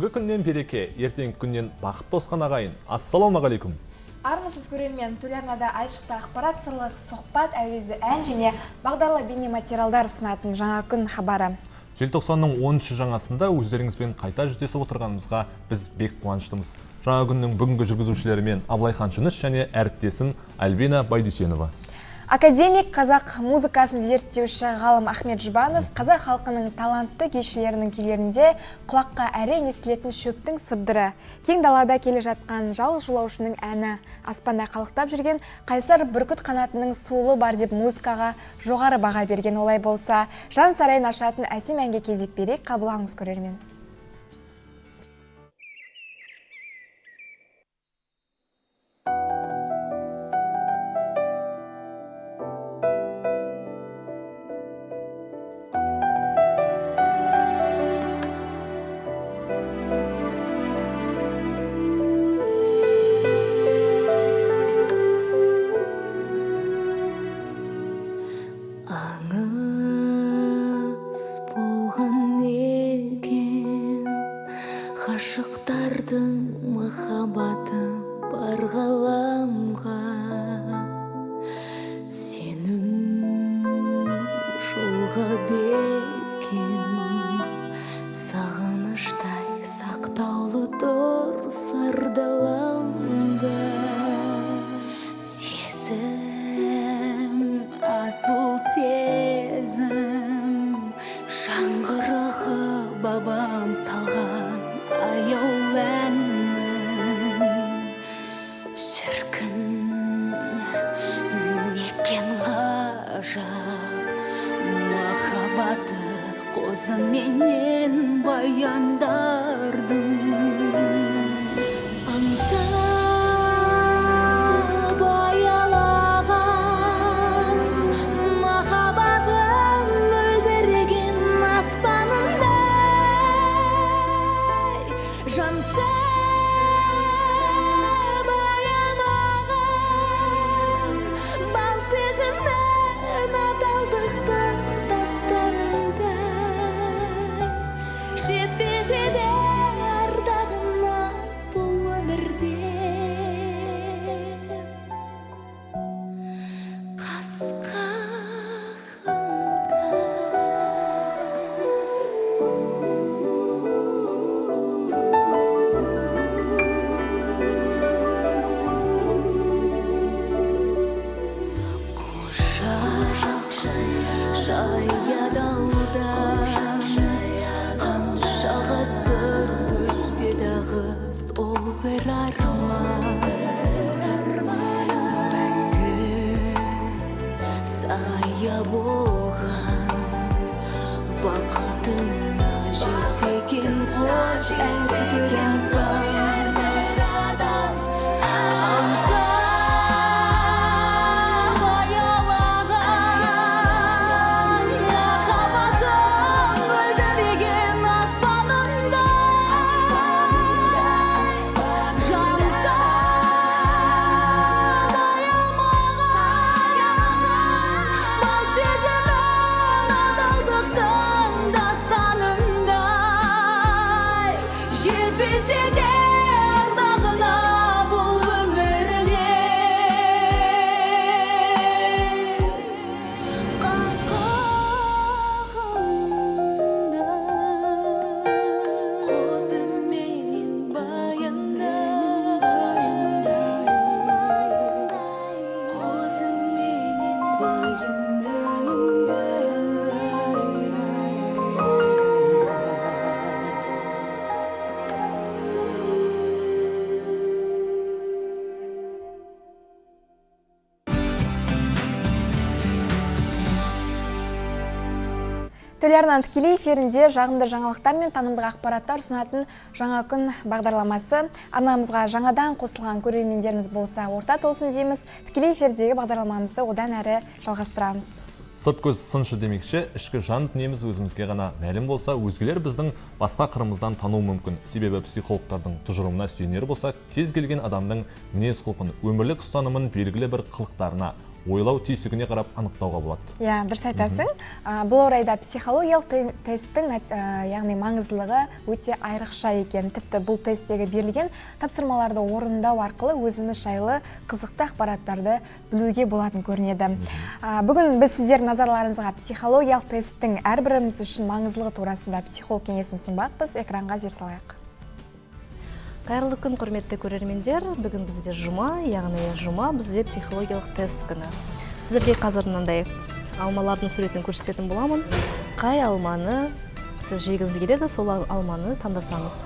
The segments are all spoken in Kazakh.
бүгінгі күннен береке, ертеңгі күннен бақытты тосқан ағайын. Ассалаумағалейкум. Армысыз көрермен, телеарнада айшықты ақпарат, сырлық, сұхбат, әуезді ән және бағдарлы бейнематериалдар ұсынатын жаңа күн хабары. Желтоқсанның 13 жаңасында өздеріңізбен қайта жүздесіп отырғанымызға біз бек қуаныштымыз. Жаңа күннің бүгінгі жүргізушілерімен Аблайхан Шыныш және әріптесім Альбина Байдүйсенова. Академик, қазақ музыкасын зерттеуші ғалым Ахмет Жұбанов қазақ халқының талантты күйшілерінің күйлерінде құлаққа әрең естілетін шөптің сыбдыры, кең далада келе жатқан жалғыз жолаушының әні, аспанда қалықтап жүрген қайсар бүркіт қанатының суылы бар деп музыкаға жоғары баға берген. Олай болса, жан сарайын ашатын әсем әнге кезек берейік, қабыл алыңыз көрермен. Ғашықтардың махаббаты бар ғаламға, сенің жолға берген сағыныштай сақтаулы тұр сардаламда. Сезім, асыл сезім, жаңғырығы бабам салған аяулы әнім, шіркін неткен ғажап, махаббаты қозыменен баяндардың. Аңсап аялаған махаббатым мөлдіреген аспанындай, жансап аямаған бал сезіммен адалдықтың тастанындай, жетпесе де ардағына бұл өмірде қас жаядалда қанша ғасыр өтсе дағы сол бір арман, мәңгі сая болған бақытына жетсе екен ғой әрбір адам. Телеарнаның тікелей эфирінде жағымды жаңалықтар мен танымдық ақпараттар ұсынатын жаңа күн бағдарламасы. Арнамызға жаңадан қосылған көрермендеріміз болса, орта толсын дейміз. Тікелей эфирдегі бағдарламамызды одан әрі жалғастырамыз. Сырт көз сыншы демекші, ішкі жан дүниеміз өзімізге ғана мәлім болса, өзгелер біздің басқа қырымыздан тану мүмкін. Себебі психологтардың тұжырымына сүйенер болса, кез келген адамның мінез құлқын, өмірлік ұстанымын белгілі бір қылықтарына, ойлау түйсігіне қарап анықтауға болады. Иә, дұрыс айтасың. Бұл орайда психологиялық тесттің яғни маңыздылығы өте айрықша екен. Тіпті бұл тесттегі берілген тапсырмаларды орындау арқылы өзіңіз жайлы қызықты ақпараттарды білуге болатын көрінеді. Бүгін біз сіздердің назарларыңызға психологиялық тесттің әрбіріміз үшін маңыздылығы турасында психолог кеңесін ұсынбақпыз. Экранға зер салайық. Қайырлы күн, құрметті көрермендер. Бүгін бізде жұма, яғни жұма бізде психологиялық тест күні. Сіздерге қазір мынандай алмалардың суретін көрсететін боламын. Қай алманы сіз жегіңіз келеді, сол алманы таңдасаңыз.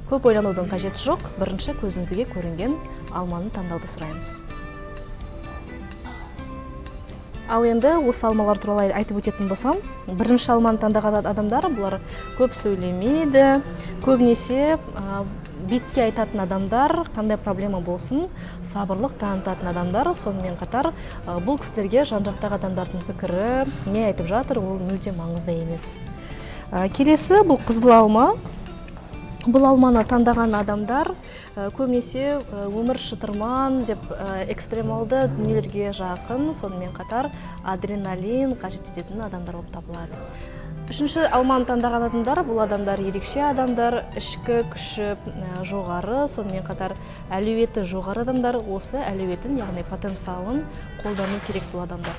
Көп ойланудың қажеті жоқ. Бірінші көзіңізге көрінген алманы таңдауды сұраймыз. Ал енді осы алмалар туралы айтып өтетін болсам, бірінші алманы таңдаған адамдар бұлар көп сөйлемейді, көбінесе бетке айтатын адамдар, қандай проблема болсын, сабырлық танытатын адамдар, сонымен қатар бұл кісілерге жан-жақтағы адамдардың пікірі не айтып жатыр, ол мүлде маңызды емес. Келесі бұл қызыл алма. Бұл алманы таңдаған адамдар көбінесе өмір шытырман деп экстремалды дүниелерге жақын, сонымен қатар адреналин қажет ететін адамдар болып табылады. Үшінші алманы таңдаған адамдар, бұл адамдар ерекше адамдар, ішкі күші жоғары, сонымен қатар әлеуеті жоғары адамдар, осы әлеуетін, яғни потенциалын қолдану керек бұл адамдар.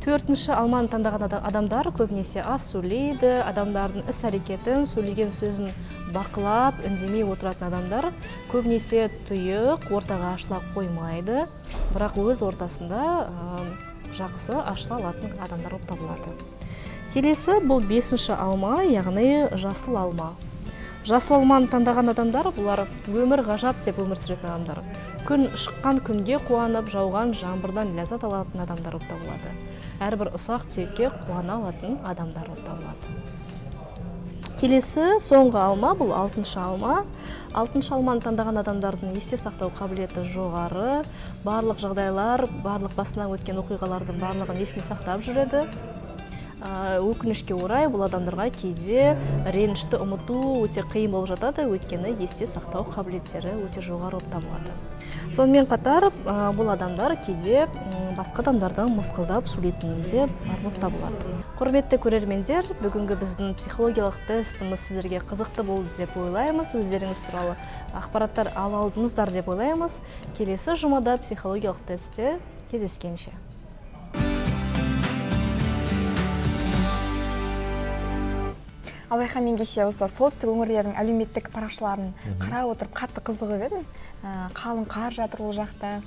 Төртінші алманы таңдаған адамдар көбінесе аз сөйлейді, адамдардың іс-әрекетін, сөйлеген сөзін бақылап, үндемей отыратын адамдар көбінесе тұйық, ортаға ашыла қоймайды, бірақ өз ортасында жақсы ашыла алатын адамдар болып табылады. Келесі бұл бесінші алма, яғни жасыл алма. Жасыл алманы таңдаған адамдар, бұлар өмір ғажап деп өмір сүретін адамдар. Күн шыққан күнге қуанып, жауған жаңбырдан ләззат алатын адамдар болып табылады. Әрбір ұсақ түйекке қуана алатын адамдар болып табылады. Келесі соңғы алма, бұл алтыншы алма. Алтыншы алманы таңдаған адамдардың есте сақтау қабілеті жоғары, барлық жағдайлар, барлық басынан өткен оқиғалардың барлығын есіне сақтап жүреді. Өкінішке орай бұл адамдарға кейде ренішті ұмыту өте қиын болып жатады, өйткені есте сақтау қабілеттері өте жоғары болып табылады. Сонымен қатар бұл адамдар кейде басқа адамдардан мысқылдап сөйлейтінінде бар болып табылады. Құрметті көрермендер, бүгінгі біздің психологиялық тестіміз сіздерге қызықты болды деп ойлаймыз. Өздеріңіз туралы ақпараттар ала алдыңыздар деп ойлаймыз. Келесі жұмада психологиялық тестте кездескенше. Алайхан, мен кеше осы солтүстік өңірлердің әлеуметтік парақшаларын қарап отырып қатты қызығып едім. Қалың қар жатыр ол жақта.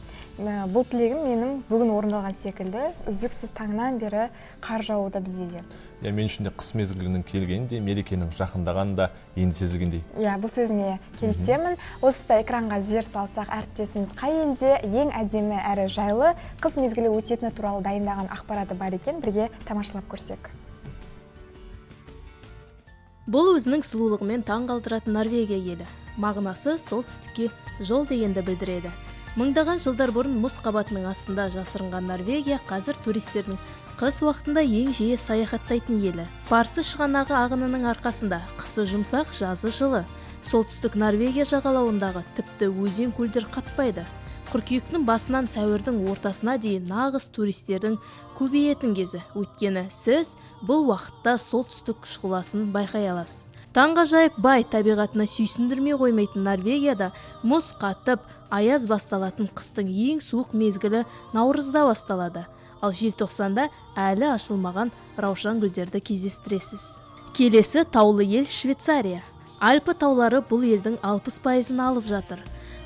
Бұл тілегім менің бүгін орындалған секілді. Үздіксіз таңнан бері қар жауда бізде. Мен үшін де қыс мезгілінің келгенде, мерекенің жақындағаны да енді сезілгендей. Бұл сөзіңе келісемін. Осыда экранға зер салсақ, әріптесіміз қай елде ең әдемі әрі жайлы қыс мезгілі өтетіні туралы дайындаған ақпараты бар екен, бірге тамашалап көрсек. Бұл өзінің сұлулығымен таң қалдыратын Норвегия елі. Мағынасы солтүстікке жол дегенді білдіреді. Мыңдаған жылдар бұрын мұз қабатының астында жасырынған Норвегия қазір туристердің қыс уақытында ең жиі саяхаттайтын елі. Парсы шығанағы ағынының арқасында қысы жұмсақ, жазы жылы. Солтүстік Норвегия жағалауындағы тіпті өзен көлдер қатпайды. Қыркүйектің басынан сәуірдің ортасына дейін нағыз туристердің көбейетін кезі. Өйткені сіз бұл уақытта солтүстік шұғыласын байқай аласыз. Таңғажайып бай табиғатына сүйсіндірмей қоймайтын Норвегияда мұз қатып, аяз басталатын қыстың ең суық мезгілі наурызда басталады. Ал желтоқсанда әлі ашылмаған раушан гүлдерді кездестіресіз. Келесі таулы ел Швейцария. Альпі таулары бұл елдің 60%-ын алып жатыр.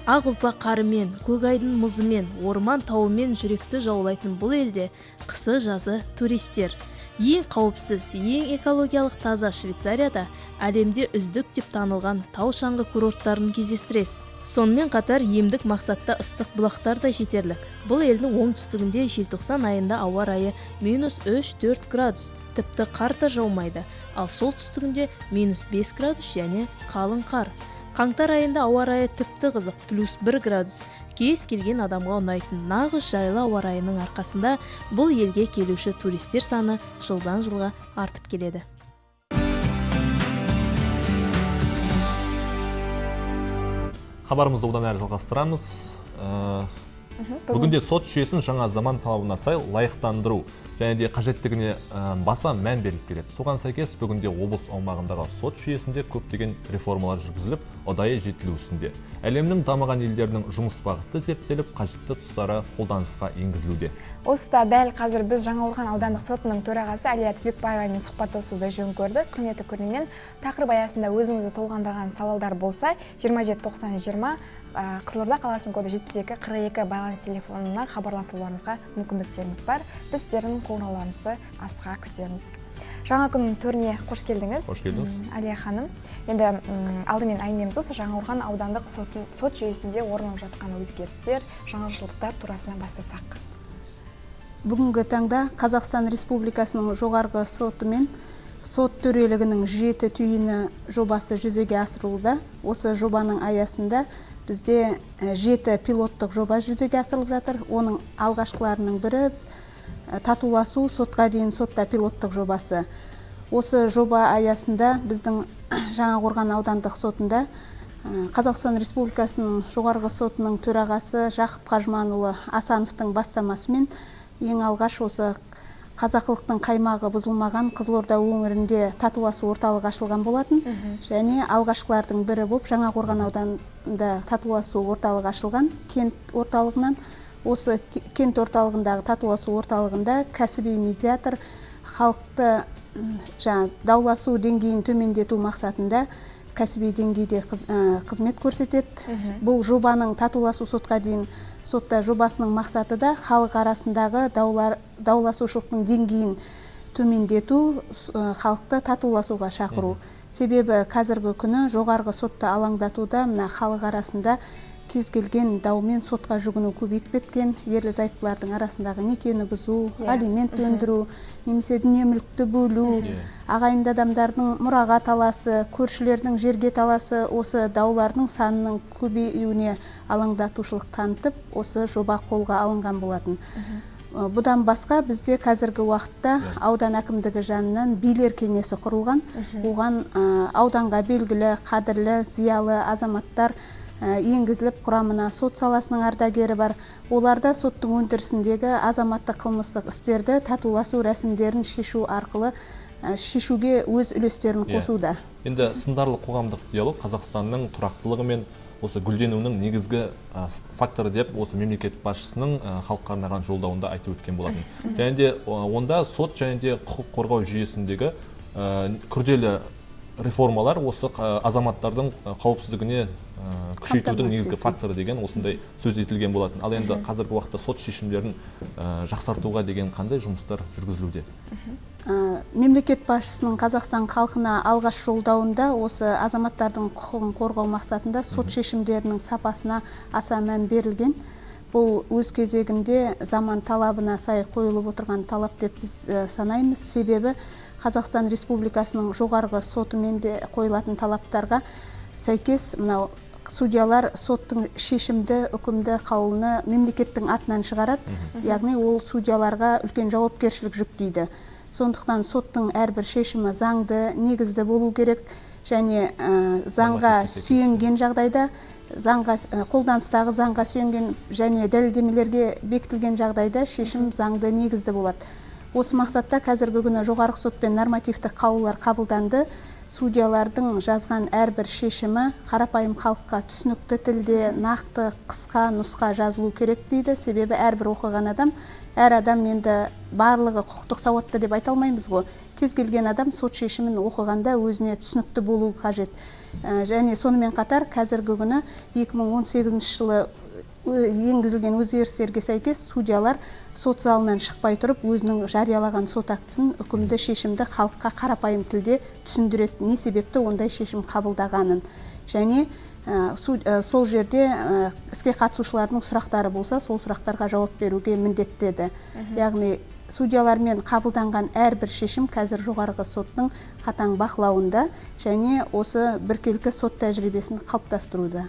Ақ ұлпа қарымен, көк айдың мұзымен, орман тауымен жүректі жаулайтын бұл елде қысы жазы туристер. Ең қауіпсіз, ең экологиялық таза Швейцарияда әлемде үздік деп танылған тау шаңғы курорттарын кездестіресіз. Сонымен қатар емдік мақсатта ыстық бұлақтар да жетерлік. Бұл елдің оңтүстігінде желтоқсан айында ауа райы -3-4 градус, тіпті қар да жаумайды, ал солтүстігінде -5 градус және қалың қар. Қаңтар айында ауа райы тіпті қызық, +1 градус. Кез келген адамға ұнайтын нағыз жайлы ауа райының арқасында бұл елге келуші туристер саны жылдан жылға артып келеді. Хабарымызды одан әрі жалғастырамыз. Бүгінде сот жүйесін жаңа заман талабына сай лайықтандыру және де қажеттігіне баса мән беріліп келеді. Соған сәйкес бүгінде облыс аумағындағы сот жүйесінде көптеген реформалар жүргізіліп, ұдайы жетілу үстінде. Әлемнің дамыған елдерінің жұмыс бағыты зерттеліп, қажетті тұстары қолданысқа енгізілуде. Осыда дәл қазір біз Жаңақорған аудандық сотының төрағасы Әлия Түбекбаевамен сұхбаттасуды жөн көрдік. Құрметті көрермен, тақырып аясында өзіңізді толғандырған сауалдар болса, 279020 Қызылорда қаласының коды 7242 байланыс телефонына хабарласуларыңызға мүмкіндіктеріңіз бар. Біз сіздердің қоңырауларыңызды асыға күтеміз. Жаңа күннің төріне қош келдіңіз. Қош келдіңіз. Әлия ханым. Енді алдымен әңгімемізді осы Жаңақорған аудандық сот жүйесінде орын алып жатқан өзгерістер, жаңашылдықтар турасынан бастасақ. Бүгінгі таңда Қазақстан Республикасының жоғарғы соты мен сот төрелігінің 7 түйіні жобасы жүзеге асырылуда. Осы жобаның аясында бізде 7 пилоттық жоба жүзеге асырылып жатыр. Оның алғашқыларының бірі татуласу сотқа дейін сотта пилоттық жобасы. Осы жоба аясында біздің Жаңақорған аудандық сотында Қазақстан Республикасының жоғарғы сотының төрағасы Жақып Қажманұлы Асановтың бастамасымен ең алғаш осы қазақылықтың қаймағы бұзылмаған Қызылорда өңірінде татуласу орталығы ашылған болатын. Және алғашқылардың бірі болып Жаңақорған ауданында татуласу орталығы ашылған кент орталығынан. Осы кент орталығындағы татуласу орталығында кәсіби медиатор халықты дауласу деңгейін төмендету мақсатында кәсіби деңгейде қызмет көрсетеді. Бұл жобаның татуласу сотқа дейін сотта жобасының мақсаты да халық арасындағы дауласушылықтың деңгейін төмендету, халықты татуласуға шақыру. Себебі қазіргі күні жоғарғы сотта алаңдатуда мына халық арасында кез келген даумен сотқа жүгіну көбейіп кеткен. Ерлі зайыптылардың арасындағы некені бұзу, алимент өндіру, немесе дүние мүлікті бөлу, ағайынды адамдардың мұраға таласы, көршілердің жерге таласы, осы даулардың санының көбеюіне алаңдатушылық танытып, осы жоба қолға алынған болатын. Бұдан басқа бізде қазіргі уақытта аудан әкімдігі жанынан билер кеңесі құрылған. Оған ауданға белгілі, қадірлі, зиялы азаматтар енгізіліп, құрамына сот саласының ардагері бар. Оларда соттың өндірісіндегі азаматтық қылмыстық істерді татуласу рәсімдерін шешу арқылы шешуге өз үлестерін қосуда. Енді сындарлы қоғамдық диалог Қазақстанның тұрақтылығы мен осы гүлденуінің негізгі факторы деп осы мемлекет басшысының халыққа арнаған жолдауында айтып өткен болатын. Және де онда сот және де құқық қорғау жүйесіндегі күрделі реформалар осы азаматтардың қауіпсіздігіне күшейтудің негізгі факторы деген осындай сөз етілген болатын. Ал енді қазіргі уақытта сот шешімдерін жақсартуға деген қандай жұмыстар жүргізілуде? Мемлекет басшысының Қазақстан халқына алғаш жолдауында осы азаматтардың құқығын қорғау мақсатында сот шешімдерінің сапасына аса мән берілген. Бұл өз кезегінде заман талабына сай қойылып отырған талап деп біз санаймыз. Себебі Қазақстан Республикасының жоғарғы сотымен де қойылатын талаптарға сәйкес мынау судьялар соттың шешімді, үкімді қаулыны мемлекеттің атынан шығарады. Яғни ол судьяларға үлкен жауапкершілік жүктейді. Сондықтан соттың әрбір шешімі заңды, негізді болу керек және заңға сүйенген жағдайда, қолданыстағы заңға сүйенген және дәлелдемелерге бекітілген жағдайда шешім заңды, негізді болады. Осы мақсатта қазіргі күні жоғарғы сотпен нормативтік қаулылар қабылданды. Судьялардың жазған әрбір шешімі қарапайым халыққа түсінікті тілде, нақты, қысқа нұсқа жазылу керек дейді. Себебі әрбір оқыған адам, әр адам енді барлығы құқықтық сауатты деп айта алмаймыз ғой. Кез келген адам сот шешімін оқығанда өзіне түсінікті болу қажет. Және сонымен қатар қазіргі күні 2018 жылы енгізілген өзгерістерге сәйкес судьялар сот залынан шықпай тұрып өзінің жариялаған сот актісін, үкімді шешімді халыққа қарапайым тілде түсіндіреді, не себепті ондай шешім қабылдағанын. Және сол жерде іске қатысушылардың сұрақтары болса, сол сұрақтарға жауап беруге міндеттеді. Яғни судьялармен қабылданған әрбір шешім қазір жоғарғы соттың қатаң бақылауында және осы біркелкі сот тәжірибесін қалыптастыруда.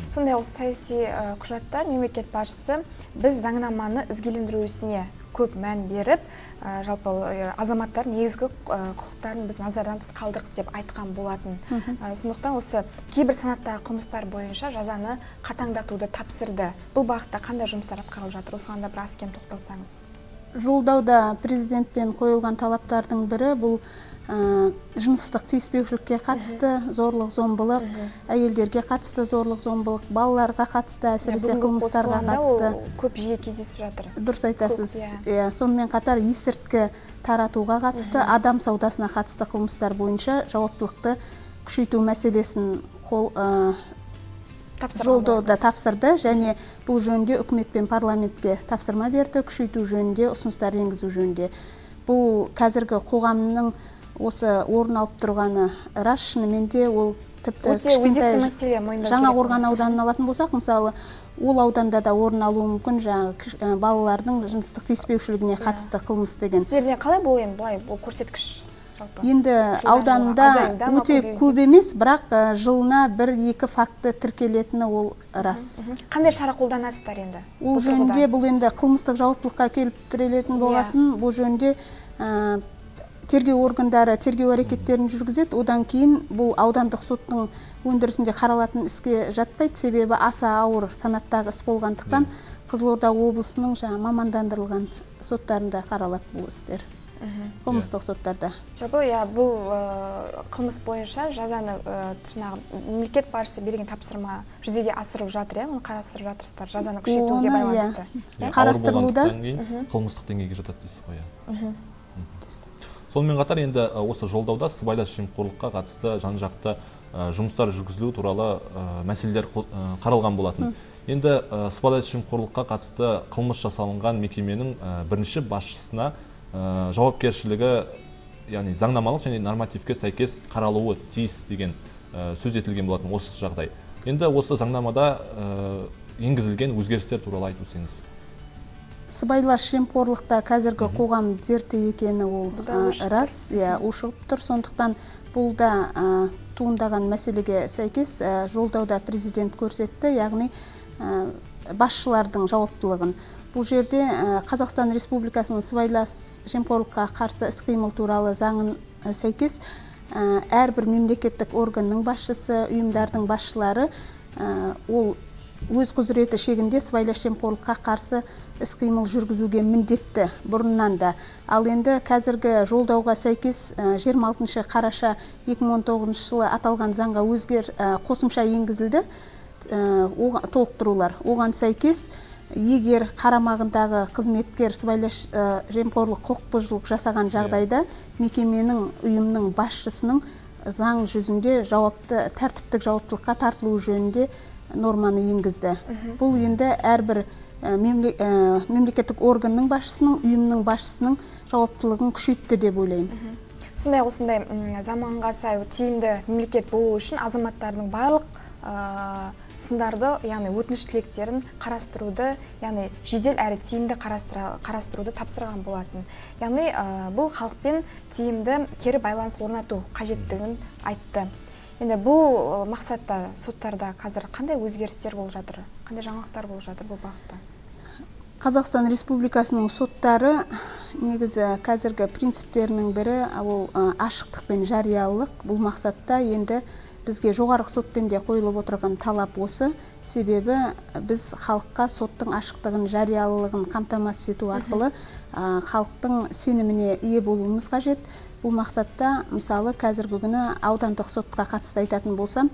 Сондай осы саяси құжатта мемлекет басшысы біз заңнаманы ізгілендіру ісіне көп мән беріп, жалпы азаматтар негізгі құқықтарын біз назардан тыс қалдырдық деп айтқан болатын. Сондықтан осы кейбір санаттағы қылмыстар бойынша жазаны қатаңдатуды тапсырды. Бұл бағытта қандай жұмыстар атқарылып жатыр? Осыған да біраз кем тоқталсаңыз. Жолдауда президентпен қойылған талаптардың бірі бұл жыныстық тиіспеушілікке қатысты зорлық зомбылық, әйелдерге қатысты зорлық зомбылық, балаларға қатысты, әсіресе қылмыстарға қатысты көп жиі кездесіп жатыр. Дұрыс айтасыз. Сонымен қатар есірткі таратуға қатысты, адам саудасына қатысты қылмыстар бойынша жауаптылықты күшейту мәселесін жолдауда тапсырды, және бұл жөнінде үкімет пен парламентке тапсырма берді, күшейту жөнінде ұсыныстар енгізу жөнінде. Бұл қазіргі қоғамның осы орын алып тұрғаны рас, шынымен де ол тіпті өзекті мәселе, мойындау керек. Жаңақорған ауданын алатын болсақ, мысалы, ол ауданда да орын алуы мүмкін жаңағы балалардың жыныстық тиіспеушілігіне қатысты қылмыс деген. Сіздерде қалай бұл енді былай бұл көрсеткіш? Енді ауданында өте көп емес, бірақ жылына 1-2 факті тіркелетіні ол рас. Қандай шара қолданасыздар енді? Ол жөнінде бұл енді қылмыстық жауаптылыққа келіп тірелетін болғасын, бұл жөнінде тергеу органдары тергеу әрекеттерін жүргізеді. Одан кейін бұл аудандық соттың өндірісінде қаралатын іске жатпайды, себебі аса ауыр санаттағы іс болғандықтан Қызылорда облысының мамандандырылған соттарында қаралады бұл істер. Қылмыстық соттарда. Жалпы, бұл қылмыс бойынша жазаны мемлекет басшысы берген тапсырма жүзеге асырып жатыр, оны қарастырып жатырсыздар, жазаны күшейтуге байланысты. Қарастырылуда қылмыстық деңгейге жатады дейсіз ғой. Сонымен қатар енді осы жолдауда сыбайлас жемқорлыққа қатысты жан-жақты жұмыстар жүргізілу туралы мәселелер қаралған болатын. Енді сыбайлас жемқорлыққа қатысты қылмыс жасалынған мекеменің бірінші басшысына жауапкершілігі, яғни заңнамалық және нормативке сәйкес қаралуы тиіс деген сөз етілген болатын осы жағдай. Енді осы заңнамада енгізілген өзгерістер туралы айтып өтсеңіз. Сыбайлас жемқорлықта қазіргі қоғам дерті екені ол рас, ушығып тұр. Сондықтан бұл да туындаған мәселеге сәйкес жолдауда президент көрсетті, яғни басшылардың жауаптылығын. Бұл жерде Қазақстан Республикасының сыбайлас жемқорлыққа қарсы іс-қимыл туралы заңын сәйкес әрбір мемлекеттік органның басшысы, ұйымдардың басшылары ол өз құзыреті шегінде сыбайлас жемқорлыққа қарсы іс-қимыл жүргізуге міндетті бұрыннан да. Ал енді қазіргі жолдауға сәйкес 26 қараша 2019 жылы аталған заңға қосымша енгізілді толықтырулар. Оған сәйкес егер қарамағындағы қызметкер сыбайлас жемқорлық құқық бұзушылық жасаған жағдайда мекеменің, ұйымның басшысының заң жүзінде тәртіптік жауаптылыққа тартылуы жөнінде норманы енгізді. Бұл енді әрбір мемлекеттік органның басшысының, ұйымның басшысының жауаптылығын күшейтті деп ойлаймын. Осындай заманға сай тиімді мемлекет болу үшін азаматтардың барлық сындарды, яғни өтініш тілектерін қарастыруды, яғни жедел әрі тиімді қарастыруды тапсырған болатын. Яғни бұл халықпен тиімді кері байланыс орнату қажеттігін айтты. Енді бұл мақсатта соттарда қазір қандай өзгерістер болып жатыр, қандай жаңалықтар болып жатыр бұл бағытта? Қазақстан Республикасының соттары негізі қазіргі принциптерінің бірі ол ашықтық пен жариялылық. Бұл мақсатта енді бізге жоғарғы сотпен де қойылып отырған талап осы. Себебі біз халыққа соттың ашықтығын, жариялылығын қамтамасыз ету арқылы халықтың сеніміне ие болуымыз қажет. Бұл мақсатта мысалы қазіргі күні аудандық сотқа қатысты айтатын болсам,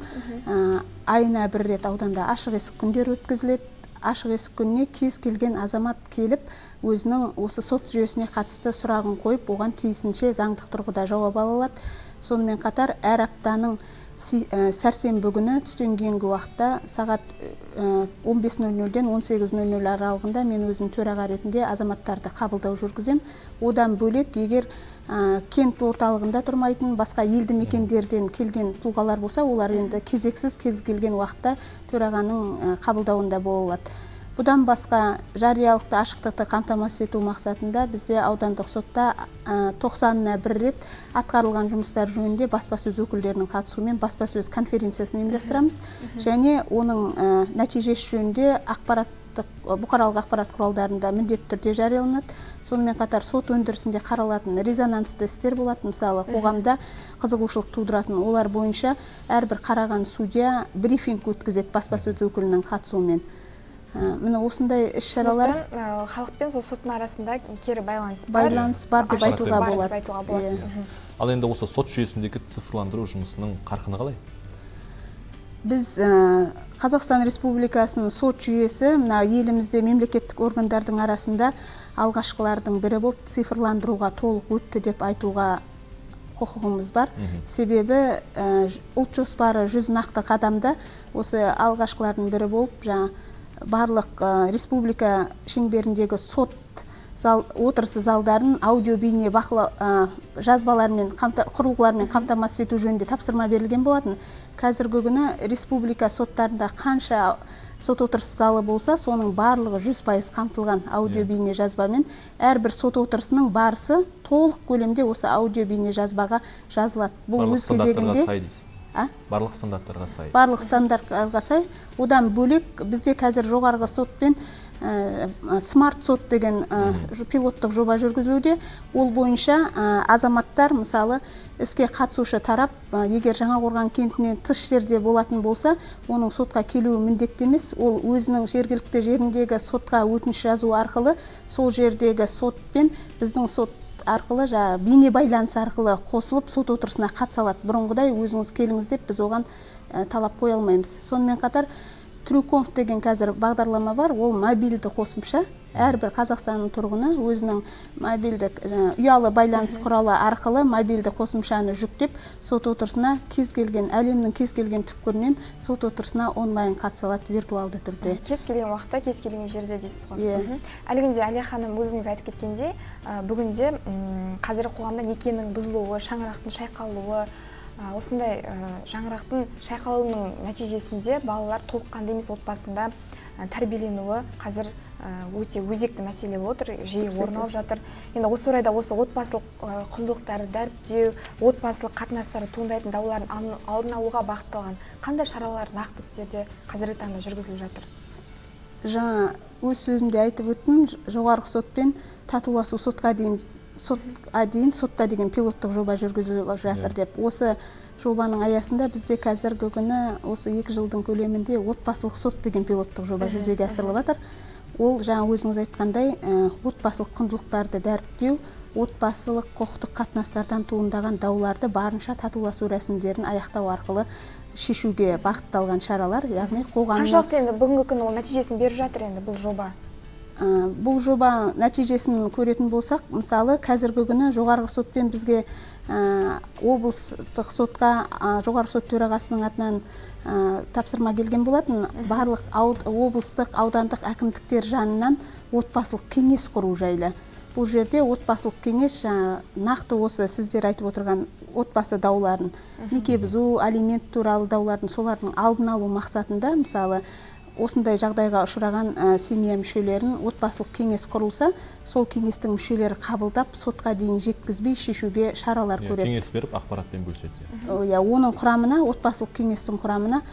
айына 1 рет ауданда ашық есік күндері өткізіледі. Ашық есік күніне кез келген азамат келіп, өзінің осы сот жүйесіне қатысты сұрағын қойып, оған тиісінше заңдық тұрғыда жауап ала алады. Сонымен қатар әр аптаның сәрсенбі күні түстен кейінгі уақытта сағат 15:00-ден 18:00 аралығында мен өзім төраға ретінде азаматтарды қабылдау жүргізем. Одан бөлек, егер кент орталығында тұрмайтын басқа елді мекендерден келген тұлғалар болса, олар енді кезексіз кез келген уақытта төрағаның қабылдауында бола алады. Бұдан басқа жариялықты, ашықтықты қамтамасыз ету мақсатында бізде аудандық сотта 90-на 1 рет атқарылған жұмыстар жөнінде баспасөз өкілдерінің қатысуымен баспасөз конференциясын ұйымдастырамыз. Және оның нәтижесі жөнінде ақпарат бұқаралық ақпарат құралдарында міндетті түрде жарияланады. Сонымен қатар сот өндірісінде қаралатын резонансты істер болады. Мысалы, қоғамда қызығушылық тудыратын олар бойынша әрбір қараған судья брифинг өткізеді баспасөз өкілінің қатысуымен. Міне осындай іс-шаралар халық пен соттың арасында кері байланыс бар деп айтуға болады. Ал енді осы сот жүйесіндегі цифрландыру жұмысының қарқыны қалай? Біз Қазақстан Республикасының сот жүйесі мына елімізде мемлекеттік органдардың арасында алғашқылардың бірі болып цифрландыруға толық өтті деп айтуға құқығымыз бар. Себебі ұлт жоспары 100 нақты қадамда осы алғашқылардың бірі болып барлық республика шеңберіндегі сот отырысы залдарын аудио бейне бақылау жазбалармен құрылғылармен қамтамасыз ету жөнінде тапсырма берілген болатын. Қазіргі күні республика соттарында қанша сот отырысы залы болса, соның барлығы 100% қамтылған аудио бейне жазбамен. Әрбір сот отырысының барысы толық көлемде осы аудио бейне жазбаға жазылады. Бұл өз кезегінде барлық стандарттарға сай. Барлық стандарттарға сай. Одан бөлек бізде қазір жоғарғы сотпен смарт сот деген пилоттық жоба жүргізілуде. Ол бойынша азаматтар мысалы іске қатысушы тарап егер Жаңақорған кентінен тыс жерде болатын болса, оның сотқа келуі міндетті емес. Ол өзінің жергілікті жеріндегі сотқа өтініш жазу арқылы сол жердегі сотпен біздің сот арқылы бейне байланыс арқылы қосылып сот отырысына қатыса алады. Бұрынғыдай өзіңіз келіңіз деп біз оған талап қоя алмаймыз. Сонымен қатар Трюкомф деген қазір бағдарлама бар, ол мобильді қосымша. Әрбір Қазақстанның тұрғыны өзінің мобильдік ұялы байланыс құралы арқылы мобильді қосымшаны жүктеп сот отырысына әлемнің кез келген түпкірінен сот отырысына онлайн қатыса алады виртуалды түрде. Кез келген уақытта, кез келген жерде дейсіз ғой. Әлгінде Әлия ханым өзіңіз айтып кеткендей, бүгінде қазіргі қоғамда некенің бұзылуы, шаңырақтың шайқалуы, осындай шаңырақтың шайқалуының нәтижесінде балалар толыққанды емес отбасында тәрбиеленуі қазір өте өзекті мәселе отыр, жиі орын алып жатыр. Енді осы орайда осы отбасылық құндылықтарды дәріптеу, отбасылық қатынастары туындайтын даулардың алдын алуға бағытталған қандай шаралар нақты сіздерде қазіргі таңда жүргізіліп жатыр? Жаңа өз сөзімде айтып өттім, жоғарғы сотпен татуласу сотқа дейін сотта деген пилоттық жоба жүргізіліп жатыр деп. Осы жобаның аясында бізде қазіргі күні осы 2 жылдың көлемінде отбасылық сот деген пилоттық жоба жүзеге асырылып жатыр. Ол жаңа өзіңіз айтқандай отбасылық құндылықтарды дәріптеу, отбасылық құқықтық қатынастардан туындаған дауларды барынша татуласу рәсімдерін аяқтау арқылы шешуге бағытталған шаралар, яғни қоғамның қаншалықты енді бүгінгі күні ол нәтижесін беріп жатыр енді бұл жоба? Бұл жоба нәтижесін көретін болсақ, мысалы қазіргі күні жоғарғы сотпен бізге облыстық сотқа жоғарғы сот төрағасының атынан тапсырма келген болатын. Барлық облыстық аудандық әкімдіктер жанынан отбасылық кеңес құру жайлы. Бұл жерде отбасылық кеңес нақты осы сіздер айтып отырған отбасы дауларын, неке бұзу, алимент туралы даулардың солардың алдын алу мақсатында, мысалы осындай жағдайға ұшыраған семья мүшелерін отбасылық кеңес құрылса, сол кеңестің мүшелері қабылдап, сотқа дейін жеткізбей шешуге шаралар көреді. Кеңес беріп, ақпаратпен бөліседі. Оның құрамына, отбасылық кеңестің құрамына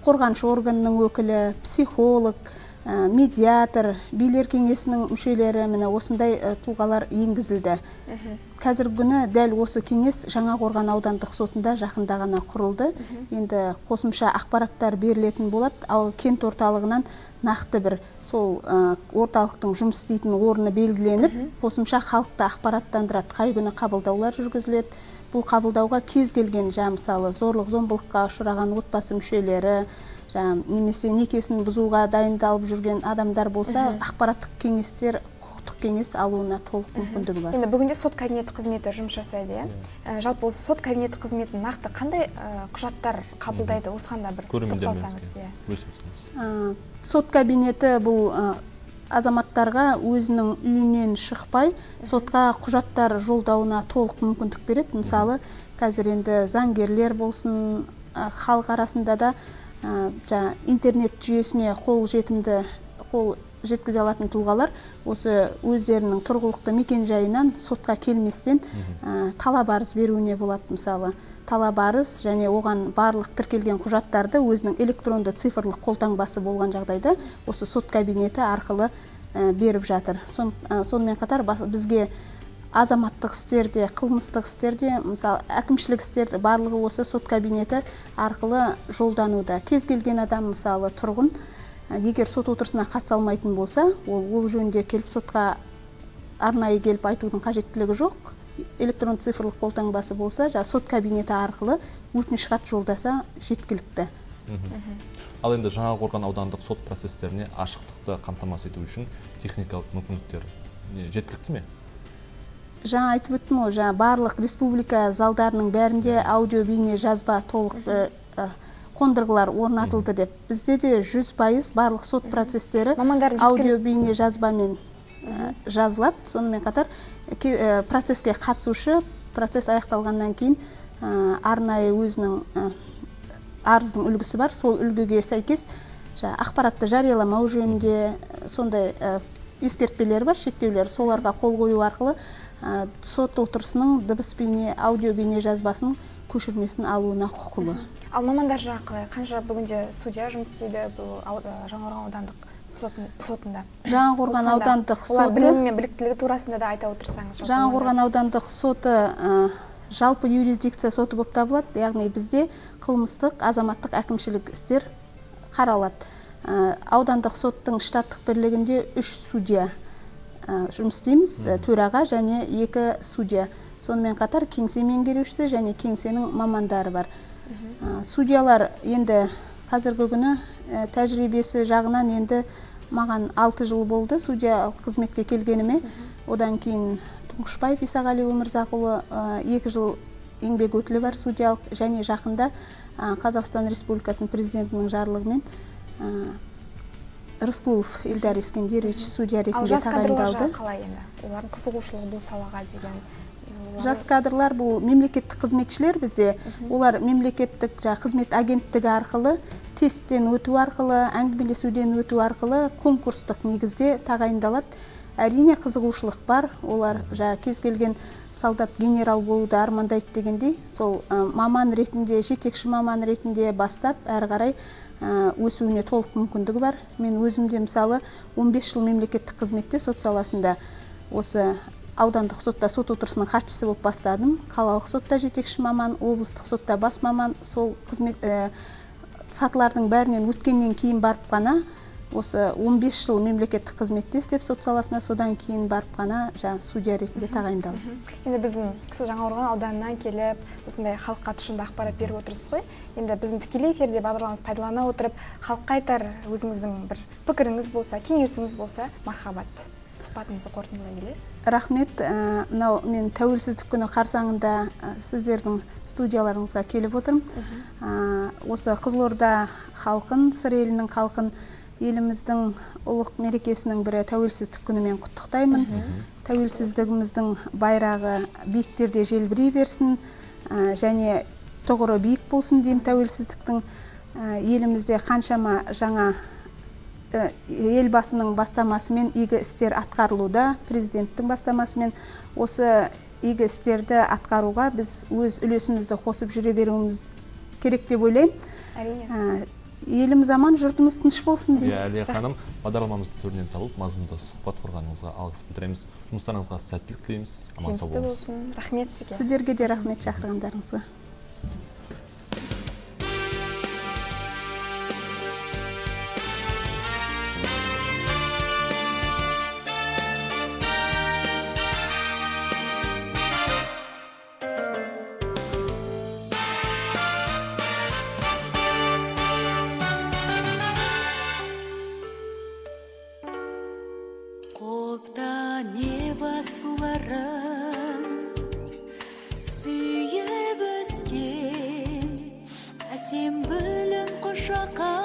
қорғаншы органның өкілі, психолог, медиатор, билер кеңесінің мүшелері, міне осындай тұлғалар енгізілді. Қазіргі күні дәл осы кеңес Жаңақорған аудандық сотында жақында ғана құрылды. Енді қосымша ақпараттар берілетін болады. Ал кент орталығынан нақты бір сол орталықтың жұмыс істейтін орны белгіленіп, қосымша халықты ақпараттандырады. Қай күні қабылдаулар жүргізіледі. Бұл қабылдауға кез келген мысалы зорлық зомбылыққа ұшыраған отбасы мүшелері, немесе некесін бұзуға дайындалып жүрген адамдар болса, ақпараттық кеңестер, құқықтық кеңес алуына толық мүмкіндігі бар. Енді бүгінде сот кабинеті қызметі жұмыс жасайды. Жалпы осы сот кабинеті қызметінің нақты қандай құжаттар қабылдайды? Осыған да бір тоқталсаңыз. Сот кабинеті бұл азаматтарға өзінің үйінен шықпай сотқа құжаттар жолдауына толық мүмкіндік береді. Мысалы, қазір енді заңгерлер болсын, халық арасында да интернет жүйесіне қол жеткізе алатын тұлғалар осы өздерінің тұрғылықты мекен-жайынан сотқа келместен талап арыз беруіне болады. Мысалы, талап арыз және оған барлық тіркелген құжаттарды өзінің электронды цифрлық қолтаңбасы болған жағдайда осы сот кабинеті арқылы беріп жатыр. Сонымен қатар бізге азаматтық істерде, қылмыстық істерде, мысалы әкімшілік істерде барлығы осы сот кабинеті арқылы жолдануда. Кез келген адам, мысалы тұрғын, егер сот отырысына қатыса алмайтын болса, ол жөнінде келіп сотқа арнайы келіп айтудың қажеттілігі жоқ. Электронды цифрлық қолтаңбасы болса, сот кабинеті арқылы өтініш хат жолдаса жеткілікті. Ал енді Жаңақорған аудандық сот процестеріне ашықтықты қамтамасыз ету үшін техникалық мүмкіндіктер жеткілікті ме? Жаңа айтып өттім ғой, барлық республика залдарының бәрінде аудио бейне жазба толық қондырғылар орнатылды деп. Бізде де 100% барлық сот процестері аудио бейне жазбамен жазылады. Сонымен қатар процеске қатысушы процесс аяқталғаннан кейін арнайы өзінің арыздың үлгісі бар. Сол үлгіге сәйкес ақпаратты жарияламау жөнінде сондай ескертпелер бар, шектеулер. Соларға қол қою арқылы сот отырысының дыбыс бейне, аудио бейне жазбасының көшірмесін алуына құқылы. Ал мамандар жағы қалай? Қанша бүгінде судья жұмыс істейді бұл Жаңақорған аудандық сотында? Жаңақорған аудандық соты, олар білімі мен біліктілігі турасында да айта отырсаңыз. Жаңақорған аудандық соты жалпы юрисдикция соты болып табылады. Яғни бізде қылмыстық, азаматтық, әкімшілік істер қаралады. Аудандық соттың штаттық бірлігінде 3 судья жұмыс істейміз, төраға және 2 судья. Сонымен қатар кеңсе меңгерушісі және кеңсенің мамандары бар. Судьялар енді қазіргі күні тәжірибесі жағынан енді маған 6 жыл болды судья қызметке келгеніме. Одан кейін Тұңғышбаев Исағали Өмірзақұлы 2 жыл еңбек өтілі бар судьялық, және жақында Қазақстан Республикасының президентінің жарлығымен Рыскулов Ильдар Ескендерович судья ретінде тағайындалды. Ал жас кадрлар қалай енді? Олардың қызығушылығы бұл салаға деген? Жас кадрлар бұл мемлекеттік қызметшілер бізде. Олар мемлекеттік қызмет агенттігі арқылы, тесттен өту арқылы, әңгімелесуден өту арқылы конкурстық негізде тағайындалады. Әрине қызығушылық бар. Олар кез келген солдат генерал болуды армандайды дегендей, сол маман ретінде, жетекші маман ретінде бастап әрі қарай өсуіне толық мүмкіндігі бар. Мен өзімде мысалы 15 жыл мемлекеттік қызметте сот саласында осы аудандық сотта сот отырысының хатшысы болып бастадым. Қалалық сотта жетекші маман, облыстық сотта бас маман, сол қызмет сатылардың бәрінен өткеннен кейін барып қана осы 15 жыл мемлекеттік қызметте істеп сот саласына, содан кейін барып қана судья ретінде тағайындалды. Енді біздің Жаңақорған ауданынан келіп, осындай халыққа тұшымды ақпарат беріп отырсыз ғой. Енді біздің тікелей эфирде бағдарламамызды пайдалана отырып, халыққа айтар өзіңіздің бір пікіріңіз болса, кеңесіңіз болса, мархабат. Сұхбатымызды қорытындылай келе. Рахмет. Мынау мен тәуелсіздік күні қарсаңында сіздердің студияларыңызға келіп отырмын. Осы Қызылорда халқын, Сыр елінің халқын еліміздің ұлық мерекесінің бірі тәуелсіздік күнімен құттықтаймын. Тәуелсіздігіміздің байрағы биіктерде желбірей берсін және тұғыры биік болсын деймін тәуелсіздіктің. Елімізде қаншама жаңа елбасының бастамасымен игі істер атқарылуда, президенттің бастамасымен осы игі істерді атқаруға біз өз үлесімізді қосып жүре беруіміз керек деп ойлаймын. Әрине. Еліміз аман, жұртымыз тыныш болсын деймін. Әлия ханым, бағдарламамыздың төрінен табылып, мазмұнды сұхбат құрғаныңызға алғыс білдіреміз. Жұмыстарыңызға сәттілік тілейміз. Аман сау болыңыз. Рахмет сізге. Сіздерге де рахмет шақырғандарыңызға. Көкта небо суларын сүйіп өскен әсем гүлін құшаққа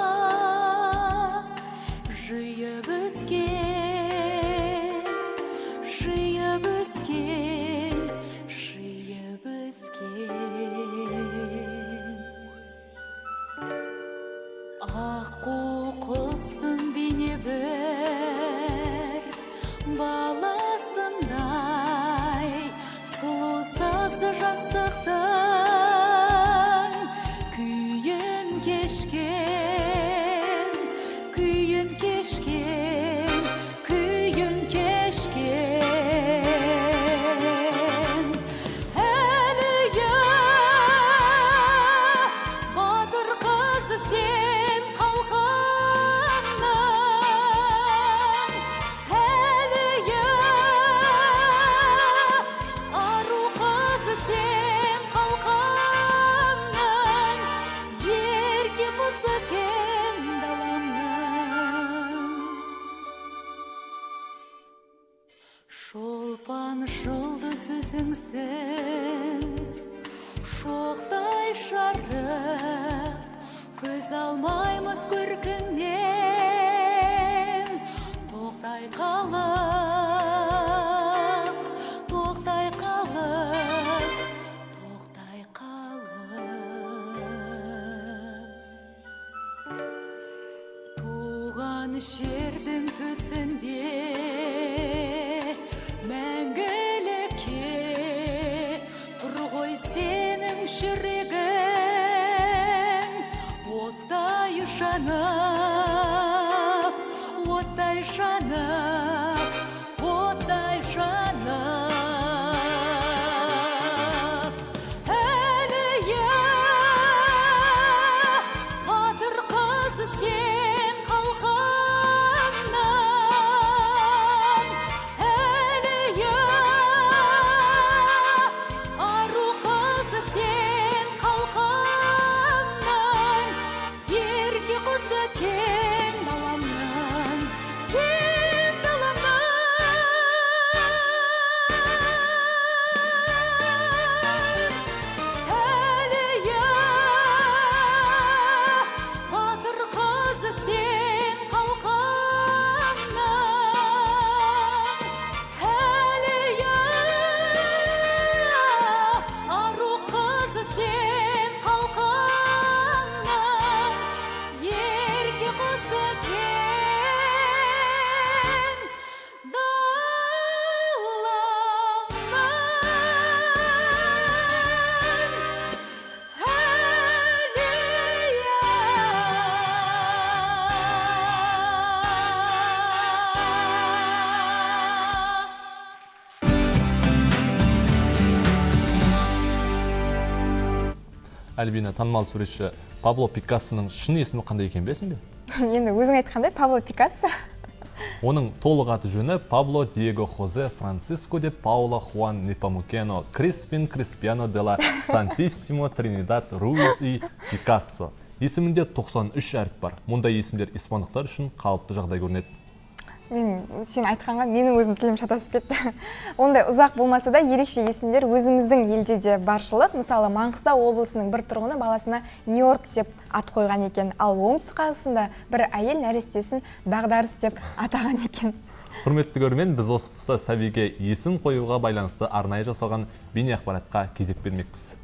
жиып өскен, жиып өскен, жиып өскен. Аққу құстың бейне бір баласындай сұлу сазды жастықтың күйін кешкен, күйін кешкен, күйін кешкен. Әлия батыр қызы сен қалқамнан, Әлия ару қызы сен қалқамнан, ерке қызы кең даламнан. Шолпан жұлдыз өзіңсің, шоқтай жарып, көз алмаймыз көркіңнен. Тоқтай қалып, тоқтай қалып, тоқтай қалып. Туған жердің төсінде мәңгілікке тұр ғой сенің жүрегің. Оттай жанып, оттай жанып, оттай жанып. Әлия батыр қызы сен қалқамнан, Әлия ару қызы сен қалқамнан, ерке қызы кең даламнан, кең даламнан. Әлия батыр қызы сен қалқамнан, Әлия ару қызы сен қалқамнан, ерке қызы кең даламнан. Альбина, танымал суретші Пабло Пикассоның шын есімі қандай екенін білесің бе? Енді өзің айтқандай Пабло Пикассо. Оның толық аты жөні Пабло Диего Хозе Франциско де Паула Хуан Непомукено Криспин Криспиано де ла Сантиссимо Тринидад Руиз и Пикассо. Есімінде 93 әріп бар. Мұндай есімдер испандықтар үшін қалыпты жағдай көрінеді. Мен сен айтқанға менің өзім тілім шатасып кетті. Ондай ұзақ болмаса да ерекше есімдер өзіміздің елде де баршылық. Мысалы, Маңғыстау облысының бір тұрғыны баласына Нью-Йорк деп ат қойған екен. Ал оңтүстік қазақстанда бір әйел нәрестесін Дағдарыс деп атаған екен. Құрметті көрермен, біз осы тұста сәбиге есім қоюға байланысты арнайы жасалған бейне ақпаратқа кезек бермекпіз.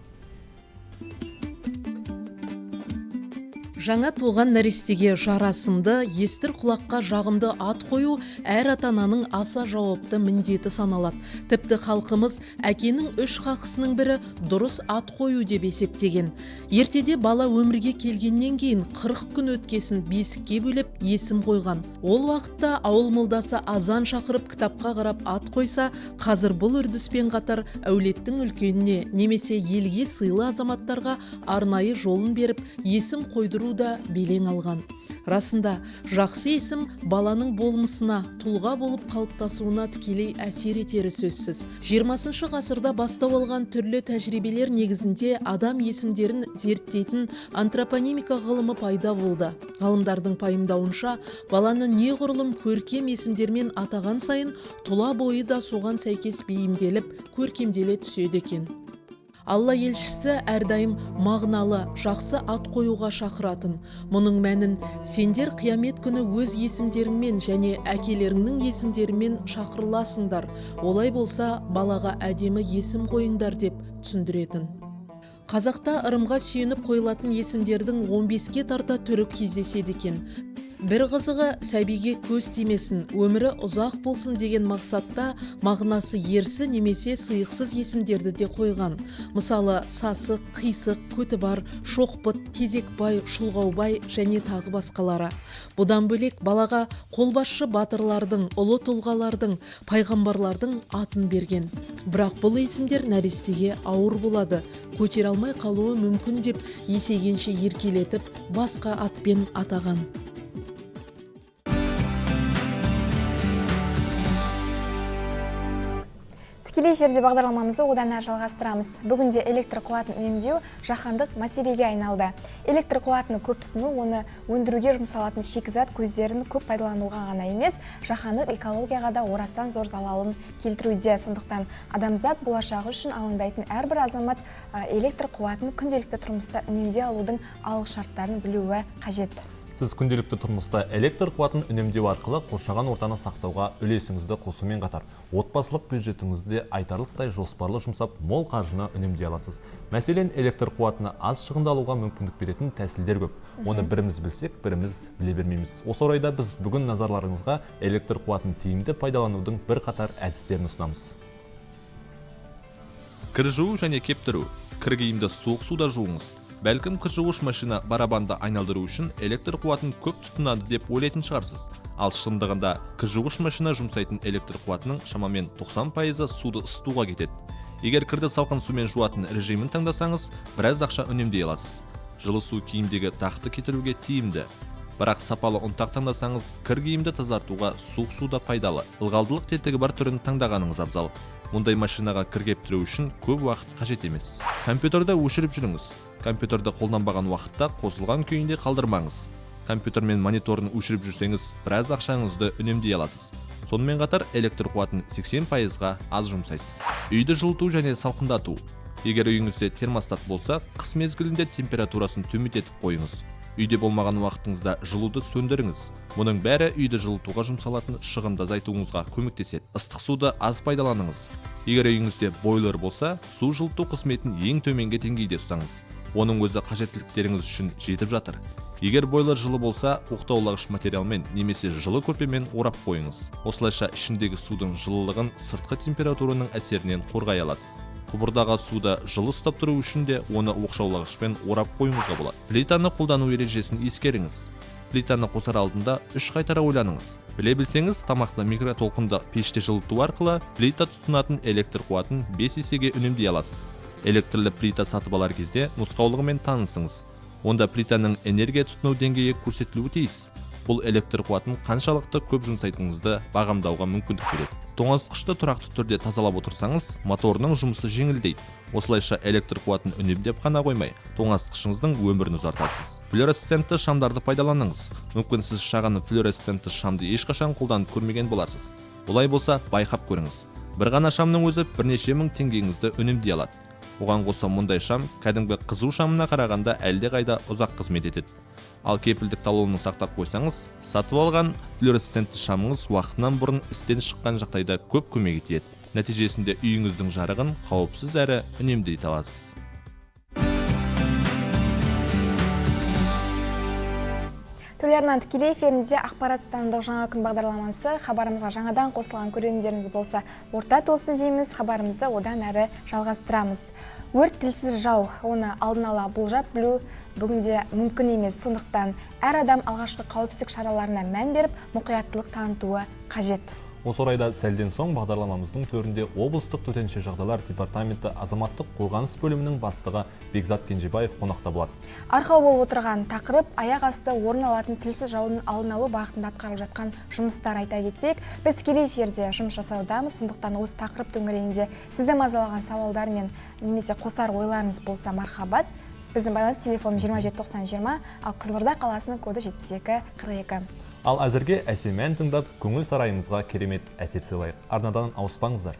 Жаңа туған нәрестеге жарасымды, естір құлаққа жағымды ат қою әр ата-ананың аса жауапты міндеті саналады. Тіпті халқымыз әкенің 3 хақысының бірі дұрыс ат қою деп есептеген. Ертеде бала өмірге келгеннен кейін 40 күн өткесін бесікке бөлеп есім қойған. Ол уақытта ауыл молдасы азан шақырып кітапқа қарап ат қойса, қазір бұл үрдіспен қатар әулеттің үлкеніне немесе елге сыйлы азаматтарға арнайы жолын беріп есім қойдыру да белең алған. Расында, жақсы есім баланың болмысына, тұлға болып қалыптасуына тікелей әсер етері сөзсіз. 20 ғасырда бастау алған түрлі тәжірибелер негізінде адам есімдерін зерттейтін антропонимика ғылымы пайда болды. Ғалымдардың пайымдауынша, баланы неғұрлым көркем есімдермен атаған сайын, тұла бойы да соған сәйкес бейімделіп, көркемделе түседі екен. Алла елшісі әрдайым мағыналы, жақсы ат қоюға шақыратын. Мұның мәнін сендер қиямет күні өз есімдеріңмен және әкелеріңнің есімдерімен шақырыласыңдар. Олай болса, балаға әдемі есім қойыңдар деп түсіндіретін. Қазақта ырымға сүйеніп қойылатын есімдердің 15-ке тарта түрі кездеседі екен. Бір қызығы сәбиге көз тимесін, өмірі ұзақ болсын деген мақсатта мағынасы ерсі немесе сыйықсыз есімдерді де қойған. Мысалы, сасық, қисық, көтібар, шоқпыт, тезекбай, шұлғаубай және тағы басқалары. Бұдан бөлек балаға қолбасшы батырлардың, ұлы тұлғалардың, пайғамбарлардың атын берген. Бірақ бұл есімдер нәрестеге ауыр болады, көтере алмай қалуы мүмкін деп есейгенше еркелетіп басқа атпен атаған. Тікелей эфирде бағдарламамызды одан әрі жалғастырамыз. Бүгінде электр қуатын үнемдеу жаһандық мәселеге айналды. Электр қуатыны көп тұтыну, оны өндіруге жұмсалатын шикізат көздерін көп пайдалануға ғана емес, жаһандық экологияға да орасан зор залалын келтіруде. Сондықтан адамзат болашағы үшін алаңдайтын әрбір азамат электр қуатын күнделікті тұрмыста үнемдей алудың алғы шарттарын білуі қажет. Сіз күнделікті тұрмыста электр қуатын үнемдеу арқылы қоршаған ортаны сақтауға үлесіңізді қосумен қатар, отбасылық бюджетіңізде айтарлықтай жоспарлы жұмсап, мол қаржыны үнемдей аласыз. Мәселен, электр қуатына аз шығынды алуға мүмкіндік беретін тәсілдер көп. Оны біріміз білсек, біріміз біле бермейміз. Осы орайда біз бүгін назарларыңызға электр қуатын тиімді пайдаланудың бір қатар әдістерін ұсынамыз. Кір жуу және кептіру. Кір киімді суық суда жуыңыз. Бәлкім кір жуғыш машина барабанды айналдыру үшін электр қуатын көп тұтынады деп ойлайтын шығарсыз. Ал шындығында кір жуғыш машина жұмсайтын электр қуатының шамамен 90% суды ысытуға кетеді. Егер кірді салқын сумен жуатын режимін таңдасаңыз, біраз ақша үнемдей аласыз. Жылы су киімдегі тақты кетіруге тиімді. Бірақ сапалы ұнтақ таңдасаңыз, кір киімді тазартуға суық суда пайдалы. Ылғалдылық тетігі бар түрін таңдағаныңыз абзал. Мұндай машинаға кір кептіру үшін көп уақыт қажет емес. Компьютерді өшіріп жүріңіз. Компьютерді қолданбаған уақытта қосылған күйінде қалдырмаңыз. Компьютер мен мониторын өшіріп жүрсеңіз, біраз ақшаңызды үнемдей аласыз. Сонымен қатар электр қуатын 80%-ға аз жұмсайсыз. Үйді жылыту және салқындату. Егер үйіңізде термостат болса, қыс мезгілінде температурасын төмендетіп қойыңыз. Үйде болмаған уақытыңызда жылуды сөндіріңіз. Мұның бәрі үйді жылытуға жұмсалатын шығынды азайтуыңызға көмектеседі. Ыстық суды аз пайдаланыңыз. Егер үйіңізде бойлер болса, су жылыту қызметін ең төменгі деңгейде ұстаңыз. Оның өзі қажеттіліктеріңіз үшін жетіп жатыр. Егер бойлер жылы болса, оқтаулағыш материалмен немесе жылы көрпемен орап қойыңыз. Осылайша ішіндегі судың жылылығын сыртқы температураның әсерінен қорғай аласыз. Құбырдағы суды жылы ұстап тұру үшін де оны оқшаулағышпен орап қойыңызға болады. Плитаны қолдану ережесін ескеріңіз. Плитаны қосар алдында 3 қайтара ойланыңыз. Біле білсеңіз, тамақты микротолқынды пеште жылыту арқылы плита тұтынатын электр қуатын 5 есеге үнемдей аласыз. Электрлі плита сатып алар кезде нұсқаулығымен танысыңыз. Онда плитаның энергия тұтыну деңгейі көрсетілуі тиіс. Бұл электр қуатын қаншалықты көп жұмсайтыныңызды бағамдауға мүмкіндік береді. Тоңазытқышты тұрақты түрде тазалап отырсаңыз, моторының жұмысы жеңілдейді. Осылайша электр қуатын үнемдеп қана қоймай, тоңазытқышыңыздың өмірін ұзартасыз. Флуоресцентті шамдарды пайдаланыңыз. Мүмкін сіз шағын флуоресцентті шамды ешқашан қолданып көрмеген боларсыз. Олай болса, байқап көріңіз. Бір ғана шамның өзі бірнеше мың теңгеңізді үнемдей алады. Оған қоса мұндай шам кәдімгі қызу шамына қарағанда әлде қайда ұзақ қызмет етеді. Ал кепілдік талонын сақтап қойсаңыз, сатып алған флуоресцентті шамыңыз уақытынан бұрын істен шыққан жағдайда көп көмек етеді. Нәтижесінде үйіңіздің жарығын қауіпсіз әрі үнемдей аласыз. Төлерінен тікелей эфирінде ақпараттандық жаңа күн бағдарламасы. Хабарымызға жаңадан қосылған көрермендеріңіз болса, орта толсын дейміз, хабарымызды одан әрі жалғастырамыз. Өрт тілсіз жау, оны алдын ала болжап білу бүгінде мүмкін емес. Сондықтан әр адам алғашқы қауіпсіздік шараларына мән беріп, мұқияттылық танытуы қажет. Осы орайда сәлден соң бағдарламамыздың төрінде облыстық төтенше жағдайлар департаменті азаматтық қорғаныс бөлімінің бастығы Бекзат Кенжебаев қонақта болады. Арқау болып отырған тақырып аяқ асты орын алатын тілсіз жаудың алдын алу бағытында атқарылып жатқан жұмыстар. Айта кетсек, біз тікелей эфирде жұмыс жасаудамыз. Сондықтан осы тақырып төңірегінде сізді мазалаған сауалдар мен немесе қосар ойларыңыз болса мархабат. Біздің байланыс телефоны 279020, ал Қызылорда қаласының коды 7242. Ал әзірге әсем ән тыңдап, көңіл сарайымызға керемет әсер сыйлайық. Арнадан ауыспаңыздар.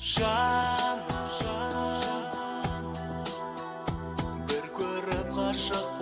Жаным, бір көріп ғашық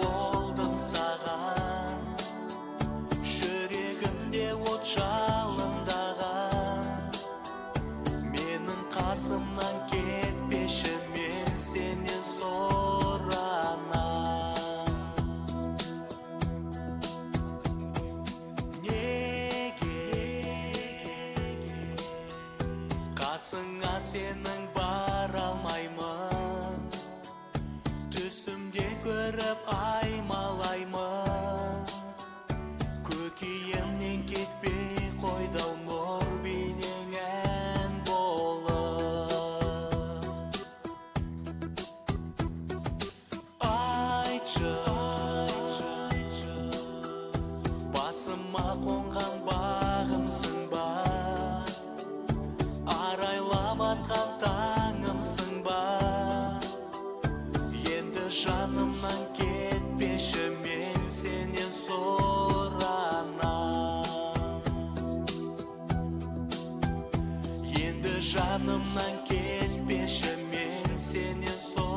жанымнан кетпеші мен сенен соранам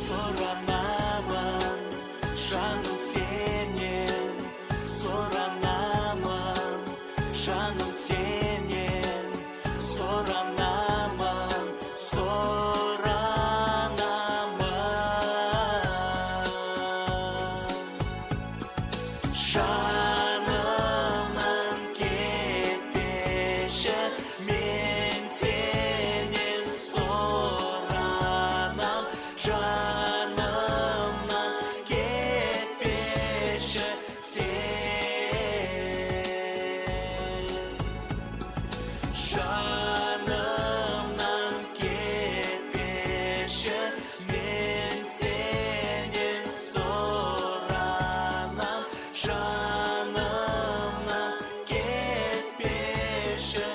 Соранамын, жаным сенен, соранамын, жаным сенен, соранамын, жанымнан кетпеші мен сенен соранам жанымнан кетпеші жанымнан кетпеші мен сенен соранам жанымнан кетпеші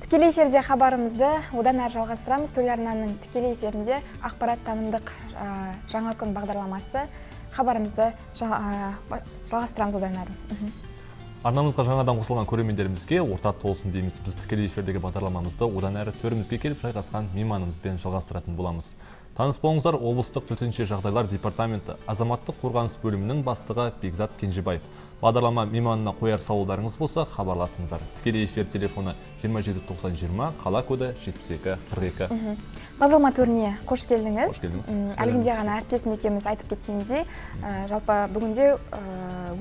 Тікелей эфирде хабарымызды одан әрі жалғастырамыз. Телеарнаның тікелей эфирінде ақпарат танымдық жаңа күн бағдарламасы. Хабарымызды жалғастырамыз одан әрі. Арнамызға жаңадан қосылған көрермендерімізге ортақ толсын дейміз. Біз тікелей эфирдегі бағдарламамызды одан әрі төрімізге келіп жайғасқан мейманымызбен жалғастыратын боламыз. Таныс болыңыздар, облыстық төтенше жағдайлар департаменті азаматтық қорғаныс бөлімінің бастығы Бекзат Кенжебаев. Бағдарлама мейманына қояр сауалдарыңыз болса, хабарласыңыздар. Тікелей эфир телефоны 279020, қала коды 7242. Бағдарлама төріне қош келдіңіз. Қош келдіңіз. Әлгінде ғана әріптесім екеуміз айтып кеткендей, жалпы бүгінде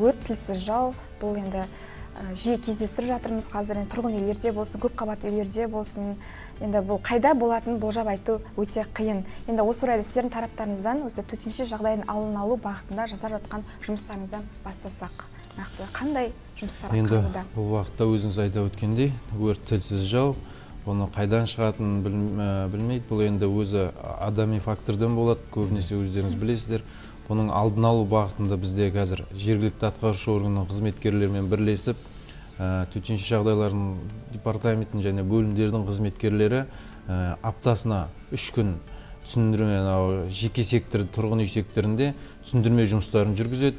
өрт тілсіз жау, бұл енді жиі кездестіріп жатырмыз қазір. Тұрғын үйлерде болсын, көп қабатты үйлерде болсын, енді бұл қайда болатынын болжап айту өте қиын. Енді осы орайда сіздердің тараптарыңыздан осы төтенше жағдайдың алдын алу бағытында жасап жатқан жұмыстарыңыздан бастасақ, нақты қандай жұмыстар Енді атқарылуда? бұл уақытта өзіңіз айта өткендей, өрт тілсіз жау, оны қайдан шығатынын білмейді. Бұл енді өзі адами фактордан болады, көбінесе өздеріңіз білесіздер. Бұның алдын алу бағытында бізде қазір жергілікті атқарушы органның қызметкерлерімен бірлесіп, төтенше жағдайлардың департаментінің және бөлімдердің қызметкерлері аптасына 3 күн түсіндірме, жеке сектор, тұрғын үй секторында түсіндірме жұмыстарын жүргізеді.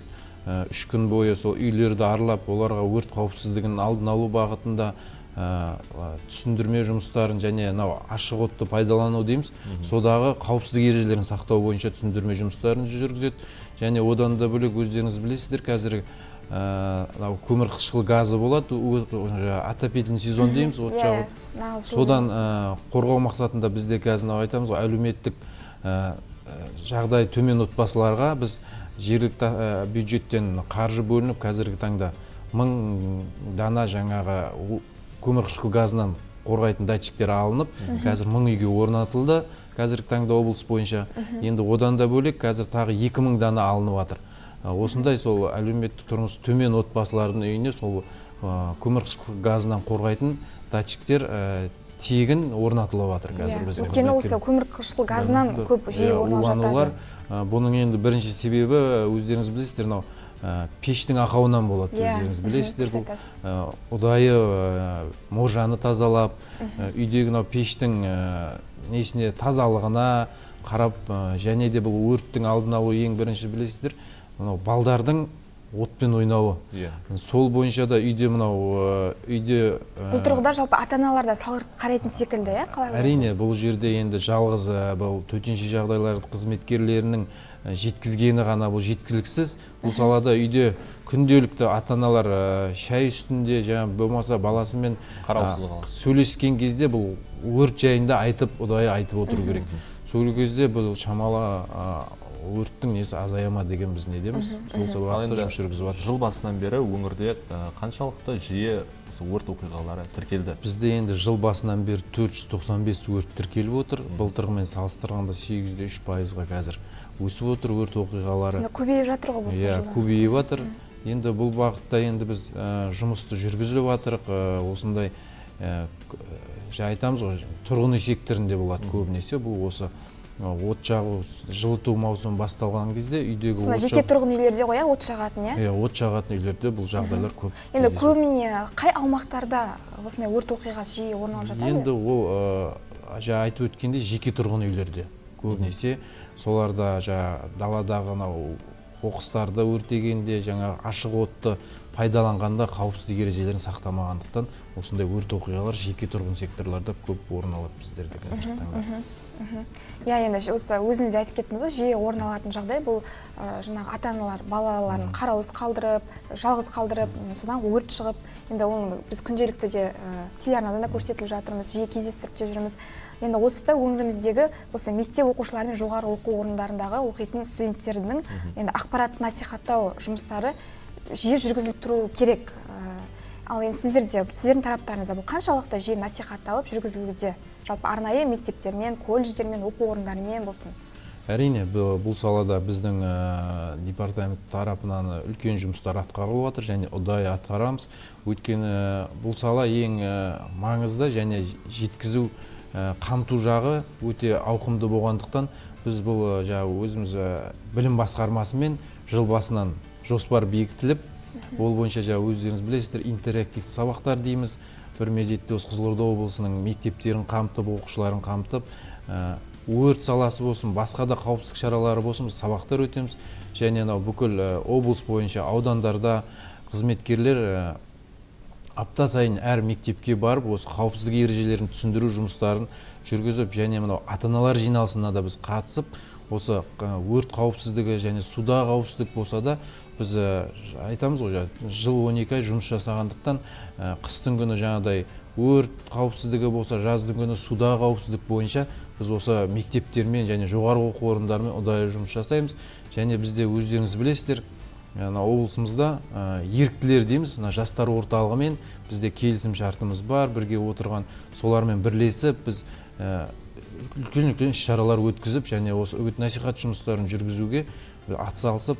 3 күн бойы сол үйлерді аралап, оларға өрт қауіпсіздігін алдын алу бағытында түсіндірме жұмыстарын және ашық отты пайдалану дейміз, содағы қауіпсіздік ережелерін сақтау бойынша түсіндірме жұмыстарын жүргізеді. Және одан да бөлек өздеріңіз білесіздер, қазір көмір қышқыл газы болады, отопительный сезон дейміз, от жағу. Содан қорғау мақсатында бізде қазір айтамыз, әлеуметтік жағдай төмен отбасыларға біз жергілікті бюджеттен қаржы бөлініп, қазіргі таңда 1000 дана жаңағы көмір қышқыл газынан қорғайтын датчиктер алынып, қазір 1000 үйге орнатылды, қазіргі таңда облыс бойынша. Енді одан да бөлек қазір тағы 2000 дана алынып жатыр. Осындай сол әлеуметтік тұрмысы төмен отбасылардың үйіне сол көмір қышқыл газынан қорғайтын датчиктер тегін орнатылып жатыр қазір бізде. Өйткені осы көмір қышқыл газынан көп жиі орналып жатады. Бұның енді бірінші себебі өздеріңіз білесіздер, пештің ақауынан болады, өздеріңіз білесіздер. Бұл ұдайы можаны тазалап, үйдегі пештің несіне тазалығына қарап, және де бұл өрттің алдын алу ең бірінші білесіздер, балдардың отпен ойнауы. Сол бойынша да үйде бұл тұрғыда жалпы ата-аналар да салғырт қарайтын секілді, қалай ойлайсыз? Әрине, бұл жерде енді жалғыз бұл төтенше жағдайлар қызметкерлерінің жеткізгені ғана бұл жеткіліксіз. Бұл салада үйде күнделікті ата-аналар шай үстінде, жаңа болмаса баласымен сөйлескен кезде бұл өрт жайында айтып, ұдайы айтып отыру керек. Сол кезде бұл шамалы өрттің несі азая ма деген біз недеміз. Сол Ал бағытта енді жұмыс жүргізіп жатырмыз. жыл басынан бері өңірде қаншалықты жиі осы өрт оқиғалары тіркелді? Бізде енді жыл басынан бері 495 өрт тіркеліп отыр. Былтырғымен салыстырғанда 8,3%-ға қазір өсіп отыр өрт оқиғалары. Сонда көбейіп жатыр ғой бұл Иә, жылда. көбейіп жатыр. Енді бұл бағытта енді біз жұмысты жүргізіп жатырық. Осындай айтамыз ғой, тұрғын үй секторында болады көбінесе. Бұл осы от жағу, жылыту маусымы басталған кезде үйдегі Сонда жеке тұрғын үйлерде ғой, от жағатын, иә? от жағатын үйлерде бұл жағдайлар көп. Енді көбіне қай аумақтарда осындай өрт оқиғасы жиі орын алып жатады? Енді ол айтып өткенде жеке тұрғын үйлерде көбінесе соларда даладағы қоқыстарды өртегенде ашық отты пайдаланғанда қауіпсіздік ережелерін сақтамағандықтан осындай өрт оқиғалар жеке тұрғын секторларда көп орын алады біздерде қазіргі таңда. Иә, енді осы өзіңіз айтып кеттіңіз ғой, жиі орын алатын жағдай бұл жаңағы ата-аналар балаларын қараусыз қалдырып, жалғыз қалдырып, содан өрт шығып, енді оны біз күнделікті де телеарнадан да көрсетіліп жатырмыз, жиі кездестіріп те жүрміз. Енді осыда өңіріміздегі осы мектеп оқушылары мен жоғары оқу орындарындағы оқитын студенттердің енді ақпарат насихаттау жұмыстары жиі жүргізіліп тұру керек. Ал енді сіздердің тараптарыңызда бұл қаншалықты жиі насихатталып жүргізілуде? Жалпы арнайы мектептермен, колледждермен, оқу орындарымен болсын? Әрине, бұл салада біздің департамент тарапынан үлкен жұмыстар атқарылып жатыр және ұдайы атқарамыз. Өйткені бұл сала ең маңызды және жеткізу қамту жағы өте ауқымды болғандықтан біз бұл өзіміз білім басқармасымен жыл басынан жоспар бекітіліп, ол бойынша өздеріңіз білесіздер, интерактивті сабақтар дейміз. Бір мезетте осы Қызылорда облысының мектептерін қамтып, оқушыларын қамтып, өрт саласы болсын, басқа да қауіпсіздік шаралары болсын, біз сабақтар өтеміз. Және бүкіл облыс бойынша аудандарда қызметкерлер апта сайын әр мектепке барып, осы қауіпсіздік ережелерін түсіндіру жұмыстарын жүргізіп, және ата-аналар жиналысына да біз қатысып, осы өрт қауіпсіздігі және суда қауіпсіздік болса да, біз айтамыз ғой, жыл 12 ай жұмыс жасағандықтан қыстың күні жаңағыдай өрт қауіпсіздігі болса, жаздың күні суда қауіпсіздік бойынша біз осы мектептермен және жоғары оқу орындарымен ұдайы жұмыс жасаймыз. Және бізде өздеріңіз білесіздер, облысымызда еріктілер дейміз, жастар орталығымен бізде келісім шартымыз бар, бірге отырған солармен бірлесіп біз үлкен іс-шаралар өткізіп және осы үгіт насихат жұмыстарын жүргізуге атсалысып,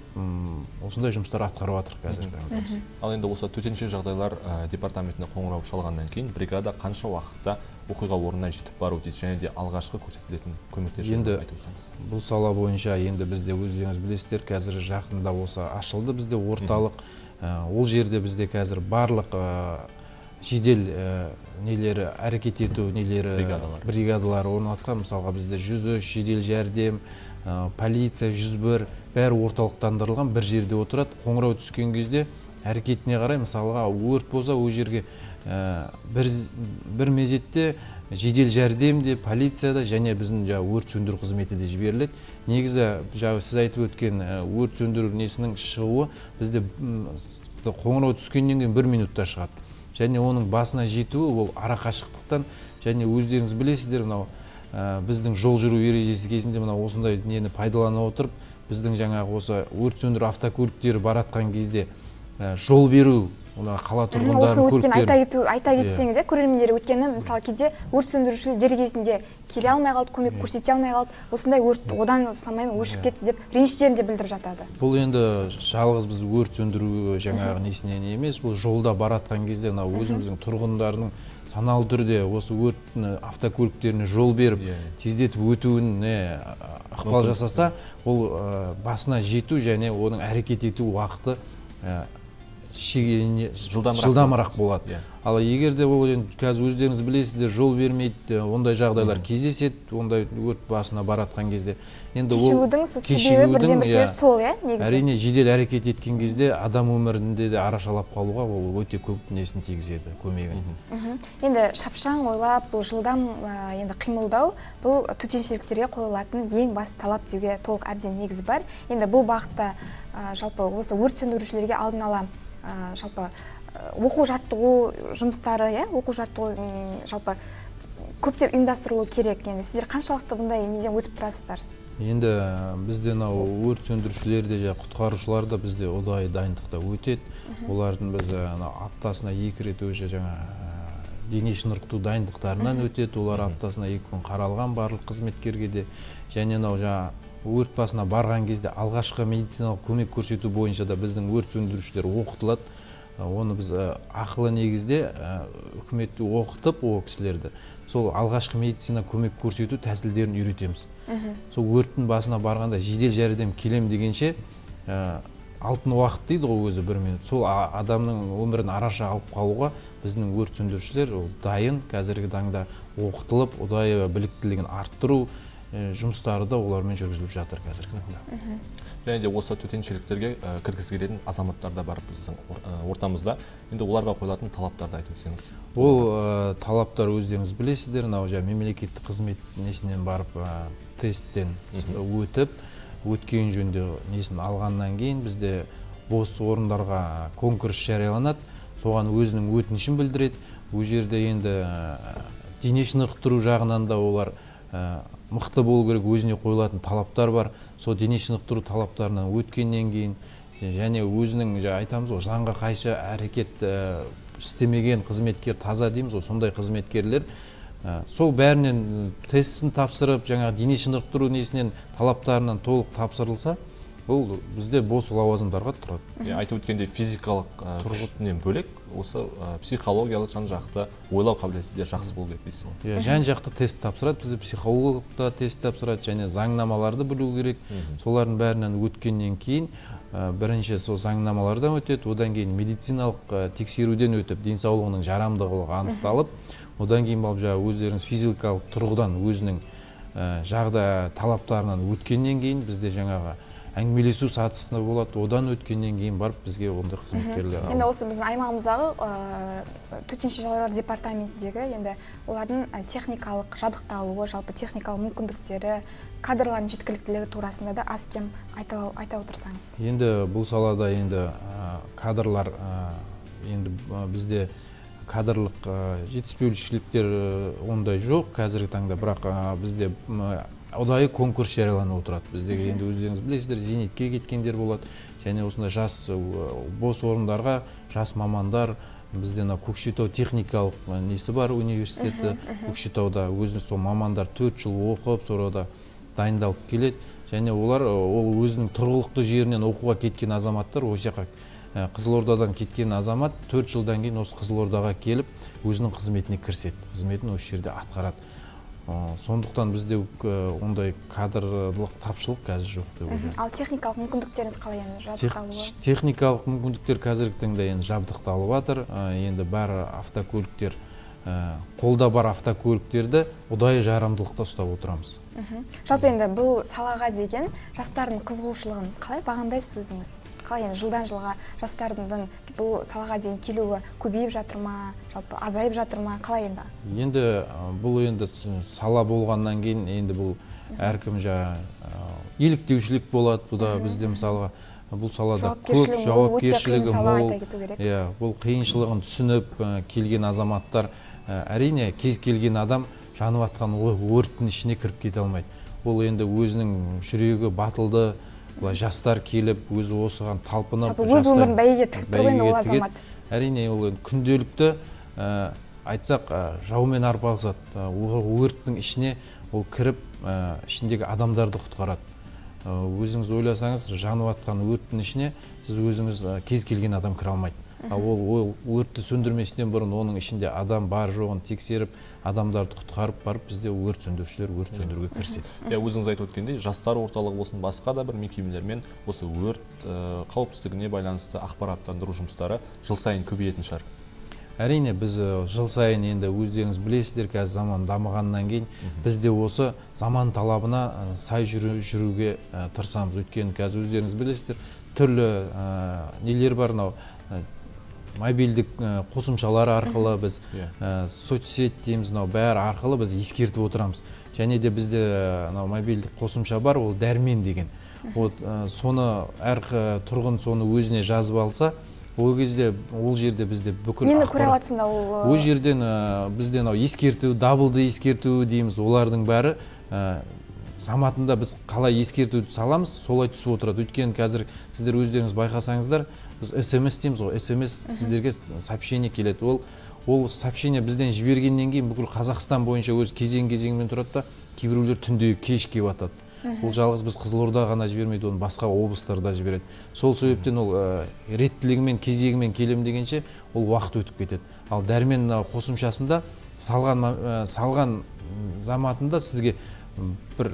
осындай жұмыстар атқарып жатырмыз қазір. Ал енді осы төтенше жағдайлар департаментіне қоңырау шалғаннан кейін бригада қанша уақытта оқиға орнына жетіп бару дейді, және де алғашқы көрсетілетін көмектер жайлы айтып өтсеңіз? Бұл сала бойынша енді бізде өздеріңіз білесіздер, қазір жақында осы ашылды бізде орталық. Ол жерде бізде қазір барлық жедел нелері әрекет ету бригадалары орнатқан. Мысалға бізде 103 жедел жәрдем, полиция 101 бәрі орталықтандырылған, бір жерде отырады. Қоңырау түскен кезде әрекетіне қарай, мысалға өрт болса, ол жерге бір мезетте жедел жәрдем де, полиция да және біздің өрт сөндіру қызметі де жіберіледі. Негізі сіз айтып өткен өрт сөндіру несінің шығуы бізде қоңырау түскеннен кейін 1 минутта шығады. Және оның басына жетуі ол ара қашықтықтан, және өздеріңіз білесіздер, біздің жол жүру ережесі кезінде осындай нені пайдалана отырып, біздің жаңағы осы өрт сөндіру автокөліктері баратқан кезде жол беру, қала тұрғындарын көліктерін айта кетсеңіз, көрермендер, өткені мысалы кейде өрт сөндірушілер дер кезінде келе алмай қалды, көмек көрсете алмай қалды, осындай өрт одан самайын өшіп кетті деп реніштерін де білдіріп жатады. Бұл енді жалғыз біз өрт сөндіру жаңағы несінен емес, бұл жолда баратқан кезде өзіміздің тұрғындарының саналы түрде осы өрт автокөліктеріне жол беріп, тездетіп өтуіне ықпал жасаса, ол басына жету және оның әрекет ету уақыты жылдамырақ болады. Ал егер де ол қазір өздеріңіз білесіздер, жол бермейді, ондай жағдайлар кездеседі, ондай өрт басына баратқан кезде. Кешігудің себебі бірден бір себеп сол, негізі. Әрине жедел әрекет еткен кезде адам өмірінде де арашалап қалуға ол өте көп несін тигізеді, көмегін. Енді шапшаң ойлап, бұл жылдам енді қимылдау, бұл төтеншеліктерге қойылатын ең басты талап деуге толық әбден негіз бар. Енді бұл бағытта жалпы осы өрт сөндірушілерге алдын ала жалпы оқу жаттығу жұмыстары, оқу жаттығу жалпы көптеп ұйымдастырылуы керек. Енді сіздер қаншалықты бұндай неден өтіп тұрасыздар? Енді бізде өрт сөндірушілер де, құтқарушылар да бізде ұдайы дайындықта өтеді. Олардың біз аптасына 2 рет өзі дене шынықтыру дайындықтарынан өтеді. Олар аптасына 2 күн қаралған барлық қызметкерге де. Және өрт басына барған кезде алғашқы медициналық көмек көрсету бойынша да біздің өрт сөндірушілер оқытылады. Оны біз ақылы негізде үкіметті оқытып, ол кісілерді сол алғашқы медицина көмек көрсету тәсілдерін үйретеміз. Сол өрттің басына барғанда жедел жәрдем келем дегенше алтын уақыт дейді ғой өзі 1 минут. Сол адамның өмірін араша алып қалуға біздің өрт сөндірушілер дайын, қазіргі таңда оқытылып, ұдайы біліктілігін арттыру жұмыстары да олармен жүргізіліп жатыр қазіргі таңда. Және де осы төтеншеліктерге кіргісі келетін азаматтар да бар біздің ортамызда. Енді оларға қойылатын талаптарды айтып өтсеңіз. Ол талаптар өздеріңіз білесіздер, мемлекеттік қызмет несінен барып тесттен өтіп, өткен жөнде несін алғаннан кейін бізде бос орындарға конкурс жарияланады. Соған өзінің өтінішін білдіреді. Ол жерде енді дене шынықтыру жағынан да олар мықты болу керек, өзіне қойылатын талаптар бар. Сол дене шынықтыру талаптарынан өткеннен кейін және өзінің айтамыз ғой, заңға қайшы әрекет істемеген қызметкер таза дейміз ғой, сондай қызметкерлер сол бәрінен тестін тапсырып, дене шынықтыру несінен талаптарынан толық тапсырылса, бұл бізде бос лауазымдарға тұрады. Айтып өткендей физикалық тұрғысынан бөлек, осы психологиялық жан-жақты ойлау қабілеті де жақсы болу керек дейсіз ғой. Жан-жақты тест тапсырады, бізде психолог та тест тапсырады, және заңнамаларды білу керек. Солардың бәрінен өткеннен кейін бірінші сол заңнамалардан өтеді, одан кейін медициналық тексеруден өтіп, денсаулығының жарамдылығы анықталып, одан кейін өздеріңіз физикалық тұрғыдан өзінің жағдай талаптарынан өткеннен кейін бізде әңгімелесу сатысында болады, одан өткеннен кейін барып бізге ондай қызметкерлер алады. Енді осы біздің аймағымыздағы төтенше жағдайлар департаментіндегі енді олардың техникалық жабдықталуы, жалпы техникалық мүмкіндіктері, кадрлардың жеткіліктілігі турасында да аз кем айта отырсаңыз. Енді бұл салада енді кадрлар енді бізде кадрлық жетіспеушіліктер ондай жоқ қазіргі таңда, бірақ бізде ұдайы конкурс жарияланып отырады. Біздегі енді өздеріңіз білесіздер, зейнетке кеткендер болады, және осындай жас бос орындарға жас мамандар, бізде Көкшетау техникалық несі бар университеті, Көкшетауда өзінің сол мамандар 4 жыл оқып, сонда дайындалып келеді, және олар өзінің тұрғылықты жерінен оқуға кеткен азаматтар, осы Қызылордадан кеткен азамат 4 жылдан кейін осы Қызылордаға келіп, өзінің қызметіне кіріседі, қызметін осы жерде атқарады. Сондықтан бізде ондай кадрлық тапшылық қазір жоқ деп ойлаймын. Ал техникалық мүмкіндіктеріңіз қалай енді жабдықталуы? Техникалық мүмкіндіктер қазіргі таңда енді жабдықталып жатыр. Енді бар автокөліктер, қолда бар автокөліктерді ұдайы жарамдылықта ұстап отырамыз. Жалпы енді бұл салаға деген жастардың қызығушылығын қалай бағамдайсыз өзіңіз? Қалай енді жылдан жылға жастардың бұл салаға деген келуі көбейіп жатыр ма, жалпы азайып жатыр ма, қалай енді? Енді бұл енді сала болғаннан кейін енді бұл әркім еліктеушілік болады. Бұл да бізде мысалға бұл салада көп жауапкершілігі мол, бұл қиыншылығын түсініп келген азаматтар, әрине кез келген адам жанып атқан өрттің ішіне кіріп кете алмайды. Ол енді өзінің жүрегі батылды, жастар келіп, өзі осыған талпынып, өз өмірін бәйге тігіп тұрған ол азамат. Әрине ол күнделікті айтсақ жаумен арпалысады. Өрттің ішіне ол кіріп, ішіндегі адамдарды құтқарады. Өзіңіз ойласаңыз, жанып атқан өрттің ішіне сіз өзіңіз кез келген адам кіре алмайды. Ол өртті сөндірместен бұрын оның ішінде адам бар жоғын тексеріп, адамдарды құтқарып барып, бізде өрт сөндірушілер өрт сөндіруге кіріседі. Өзіңіз айтып өткендей, жастар орталығы болсын, басқа да бір мекемелермен осы өрт қауіпсіздігіне байланысты ақпараттандыру жұмыстары жыл сайын көбейетін шығар. Әрине біз жыл сайын енді өздеріңіз білесіздер, қазір заман дамығаннан кейін бізде осы заман талабына сай жүруге тырысамыз. Өйткені қазір өздеріңіз білесіздер, түрлі нелер бар, мобильдік қосымшалар арқылы біз соцсет дейміз, бәрі арқылы біз ескертіп отырамыз. Және де бізде мобильдік қосымша бар, ол дәрмен деген. Соны әр тұрғын соны өзіне жазып алса, ол кезде ол жерде бізде бүкіл нені көре алатсында ол? Ол жерден бізде ескерту, даблды ескерту дейміз, олардың бәрі заматында біз қалай ескерту саламыз, солай түсіп отырады. Өйткені қазір сіздер өздеріңіз байқасаңыздар, біз SMS дейміз ғой, SMS сіздерге сообщение келеді. Ол сообщение бізден жібергеннен кейін бүкіл Қазақстан бойынша өз кезең-кезеңмен тұрады да, кейбіреулер түнде кеш келіп атады. Ол жалғыз біз Қызылорда ғана жібермейді, оны басқа облыстарда жібереді. Сол себептен ол реттілігімен, кезегімен келем дегенше ол уақыт өтіп кетеді. Ал дәрмен қосымшасында салған заматында сізге бір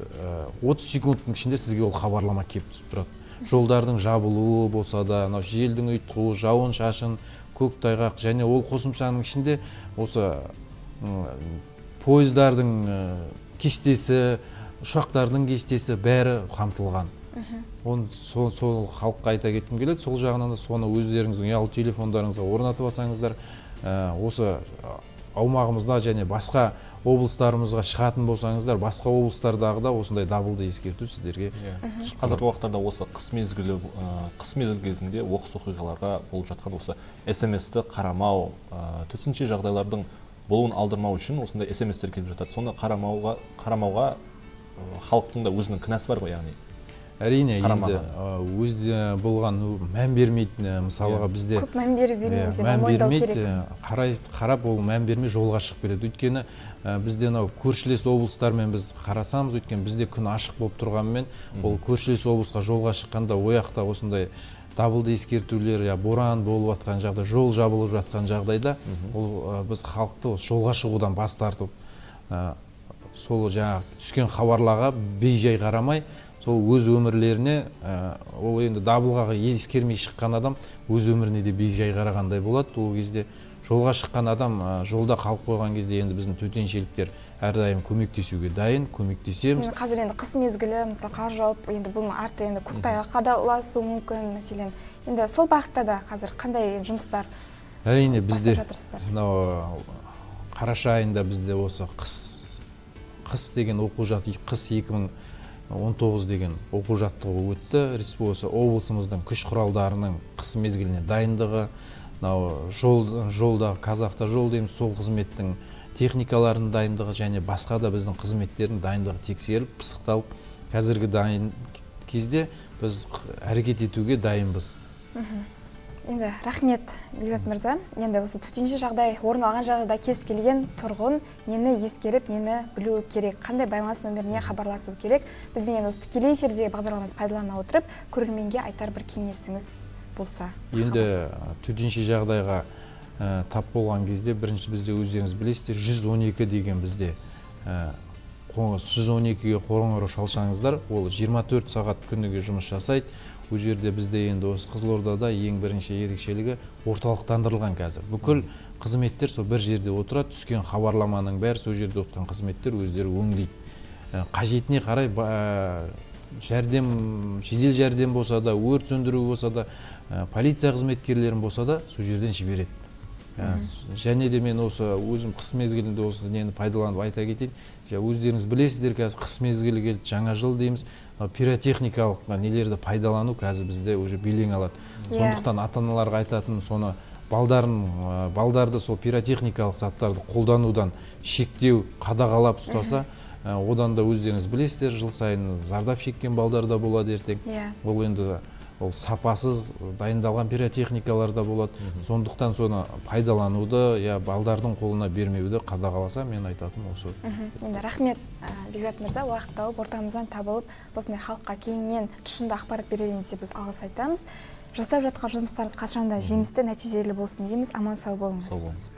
30 секундтың ішінде сізге ол хабарлама келіп түсіп тұрады. Жолдардың жабылуы болса да, желдің ұйтқуы, жауын шашын, көктайғақ, және ол қосымшаның ішінде осы пойыздардың кестесі, ұшақтардың кестесі бәрі қамтылған. Сол халыққа айта кеткім келеді. Сол жағынан да соны өздеріңіздің ұялы телефондарыңызға орнатып алсаңыздар, осы аумағымызда және басқа облыстарымызға шығатын болсаңыздар, басқа облыстардағы да осындай дабылды ескерту сіздерге түсіп тұрады. Қазіргі уақыттарда осы қыс мезгілі кезінде оқыс оқиғаларға болып жатқан осы SMS-ті қарамау, төтенше жағдайлардың болуын алдырмау үшін осындай SMS-тер келіп жатады. Соны қарамауға халықтың да өзінің кінәсі бар ғой, яғни. Әрине, енді өзде болған мән бермейді, мысалыға бізде көп мән бермейміз, мән бермейді, қарап ол мән бермей жолға шығып береді. Өйткені бізде көршілес облыстармен біз қарасамыз, өйткені бізде күн ашық болып тұрғанымен, ол көршілес облысқа жолға шыққанда ояқта осындай дабылды ескертулер, боран болып жатқан жағдай, жол жабылып жатқан жағдайда, ол біз халықты жолға шығудан бас тартып, сол жаңағы түскен хабарларға бейжай қарамай, сол өз өмірлеріне, ол енді дабылға ескермей шыққан адам өз өміріне де бейжай қарағандай болады. Ол кезде жолға шыққан адам жолда қалып қойған кезде енді біздің төтеншеліктер әрдайым көмектесуге дайын, көмектесеміз. Қазір енді қыс мезгілі, мысалы қар жауып, енді бұл арты енді көктайғаққа да ұласуы мүмкін, мәселен. Енді сол бағытта да қазір қандай жұмыстар әрине бізде жатырсыздар? Қараша айында бізде осы қыс деген оқу жаттығу, қыс 2019 деген оқу жаттығу өтті. Республика облысымыздың күш құралдарының қыс мезгіліне дайындығы, жолдағы Қазавтожол дейміз, сол қызметтің техникаларының дайындығы және басқа да біздің қызметтердің дайындығы тексеріліп, пысықталып, қазіргі дайын кезде біз әрекет етуге дайынбыз. Енді рахмет, Бекзат мырза. Енді осы төтенше жағдай орын алған жағдайда кез келген тұрғын нені ескеріп, нені білу керек, қандай байланыс нөміріне хабарласу керек. Біздің енді осы тікелей эфирдегі бағдарламамызды пайдалана отырып, көрерменге айтар бір кеңесіңіз болса. Енді төтенше жағдайға тап болған кезде бірінші бізде өздеріңіз білесіздер, 112 деген бізде 112-ге қоңырау шалсаңыздар, ол 24 сағат күніге жұмыс жасайды. Бұл жерде бізде енді осы Қызылордада ең бірінші ерекшелігі орталықтандырылған қазір. Бүкіл қызметтер сол бір жерде отырады, түскен хабарламаның бәрі сол жерде отырған қызметтер өздері өңдейді. Қажетіне қарай жедел жәрдем болса да, өрт сөндіру болса да, полиция қызметкерлерін болса да сол жерден жібереді. Және де мен осы өзім қыс мезгілінде осы нені пайдаланып айта кетейін. Өздеріңіз білесіздер, қазір қыс мезгілі келді, жаңа жыл дейміз, пиротехникалық нелерді пайдалану қазір бізде уже белең алады. Сондықтан ата-аналарға айтатын соны балдарды сол пиротехникалық заттарды қолданудан шектеу, қадағалап ұстаса, одан да өздеріңіз білесіздер, жыл сайын зардап шеккен балдар да болады ертең. Ол енді ол сапасыз дайындалған пиротехникалар да болады. Сондықтан соны пайдалануды, балдардың қолына бермеуді қадағаласа, мен айтатын осы. Енді рахмет, Бекзат мырза, уақыт тауып ортамыздан табылып, осындай халыққа кеңінен тұшында ақпарат беретініңізге біз алғыс айтамыз. Жасап жатқан жұмыстарыңыз қашанда жемісті, нәтижелі болсын дейміз. Аман сау болыңыз. Сау болыңыз.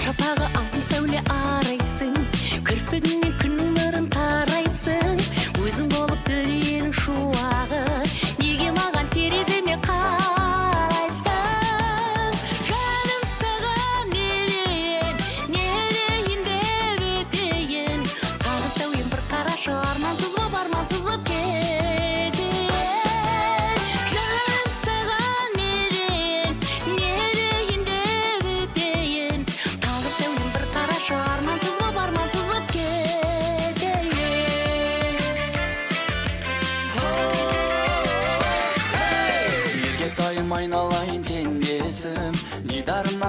Шапағы алтын сәуле арайсың, кірпігіңе күн нұрын тарайсың, өзің болып дүниенің шуағы, неге маған тереземе қарайсың? Жаным саған не дейін деп өтейін, тағы сәулем бір қарашы, армансыз боп кетейін. Жаным саған не дейін деп өтейін, тағы сәулем бір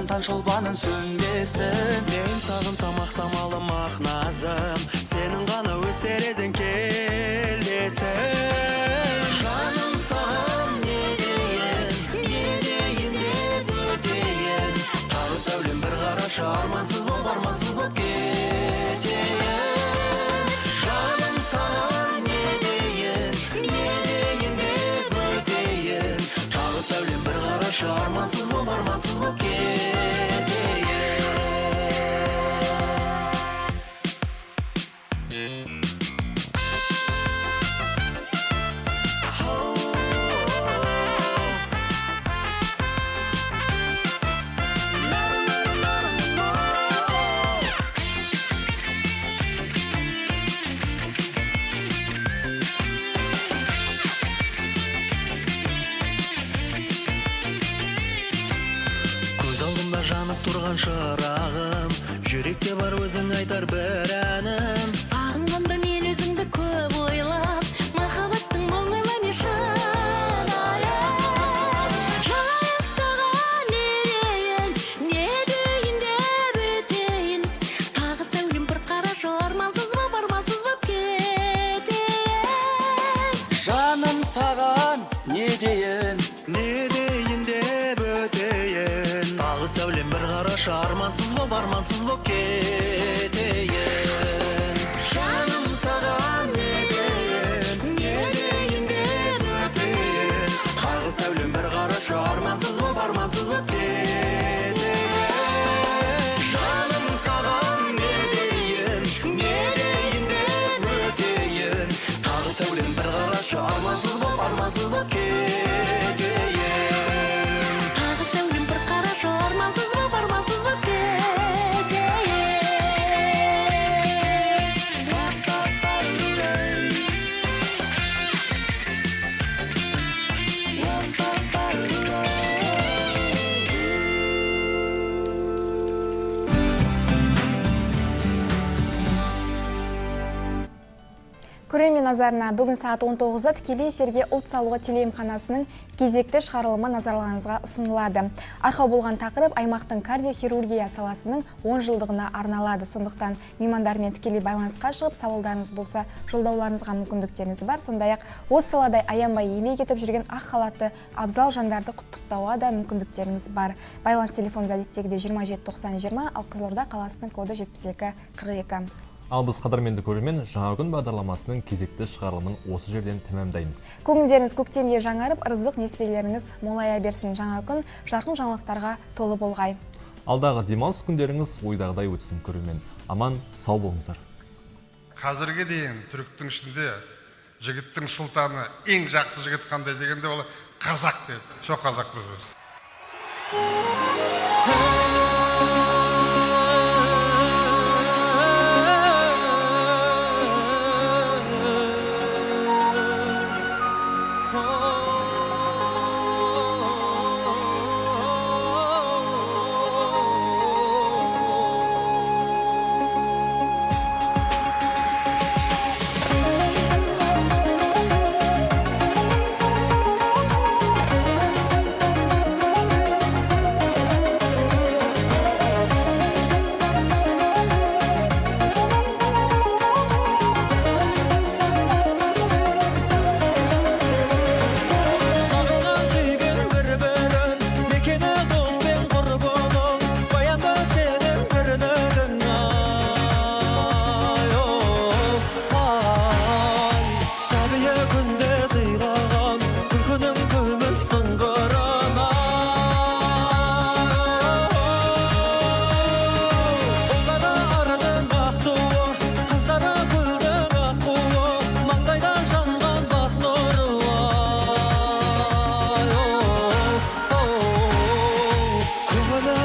таң шолпанын сөнбесін. Мен сағынсам ақ самалым ақ назым, сенің ғана өз терезең келдесін. Жаным саған не дейін деп өтейін, тағы сәулем бір қарашы армансыз боп кетейін. Жаным саған не дейін деп өтейін, тағы сәулем бір қарашы армансыз боп кетейін. Көз алдымда жанып тұрған шырағым, жүректе бар өзің айтар бір әнім. Сағынғанда мен өзіңді көп ойлап, махаббаттың мұңына шағайын. Жаным саған не дейін деп өтейін, тағы сәулем бір қарашы армансыз боп кетейін. Жаным саған не дейін деп өтейін, тағы сәулем бір қарашы армансыз боп кетейін. Жаным саған не дейін деп өтейін, тағы сәулем бір қарашы армансыз боп кетейін. Жаным саған не дейін деп өтейін, тағы сәулем бір қарашы армансыз боп кетейін. Тағы сәулем бір қарашы армансыз боп кетейін. Көрермен назарына бүгін сағат 19-да тікелей эфирге ұлт салуға телеемханасының кезекті шығарылымы назарларыңызға ұсынылады. Арқау болған тақырып аймақтың кардиохирургия саласының 10 жылдығына арналады. Сондықтан меймандармен тікелей байланысқа шығып, сауалдарыңыз болса, жолдауларыңызға мүмкіндіктеріңіз бар. Сондай-ақ осы салада аянбай еңбек етіп жүрген ақ халатты абзал жандарды құттықтауға да мүмкіндіктеріңіз бар. Байланыс телефоны әдеттегідей 27 90 20, ал Қызылорда қаласының коды 72 42. Ал біз қадірменді көрермен, жаңа күн бағдарламасының кезекті шығарылымын осы жерден тәмамдаймыз. Көңілдеріңіз көктемде жаңарып, ырыздық неспелеріңіз молая берсін. Жаңа күн жарқын жаңалықтарға толы болғай. Алдағы демалыс күндеріңіз ойдағыдай өтсін көрермен. Аман, сау болыңыздар. Қазірге дейін түріктің ішінде жігіттің сұлтаны ең жақсы жігіт қандай дегенде ол қазақ деді. Сол қазақпыз біз.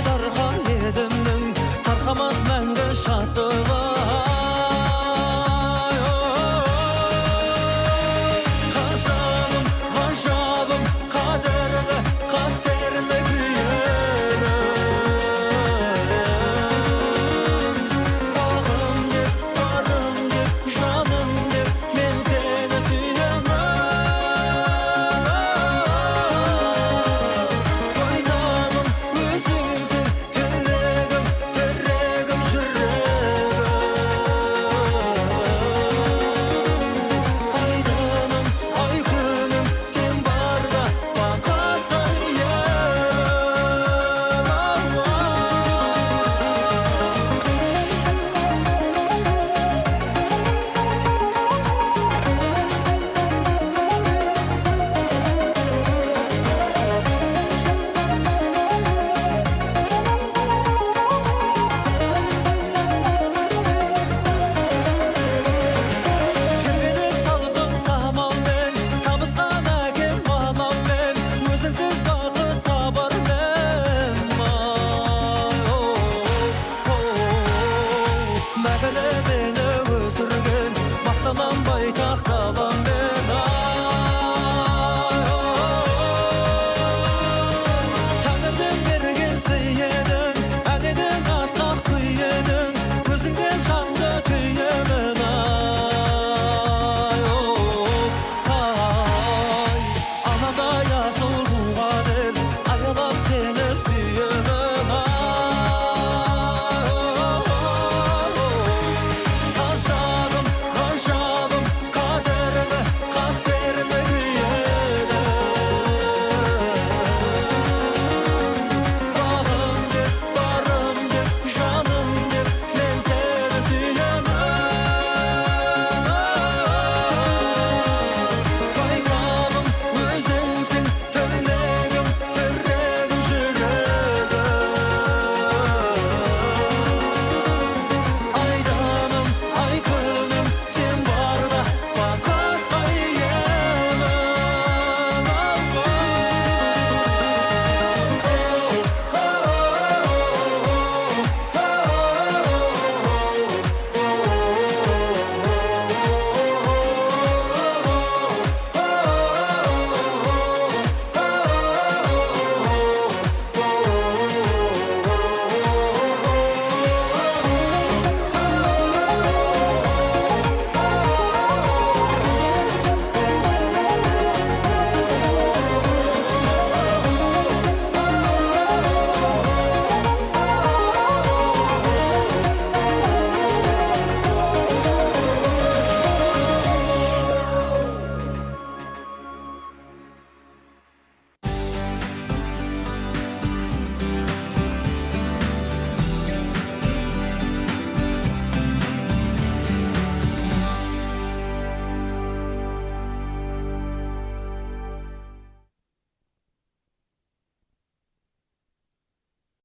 Darхан edimning tarqamas мәңгі шаты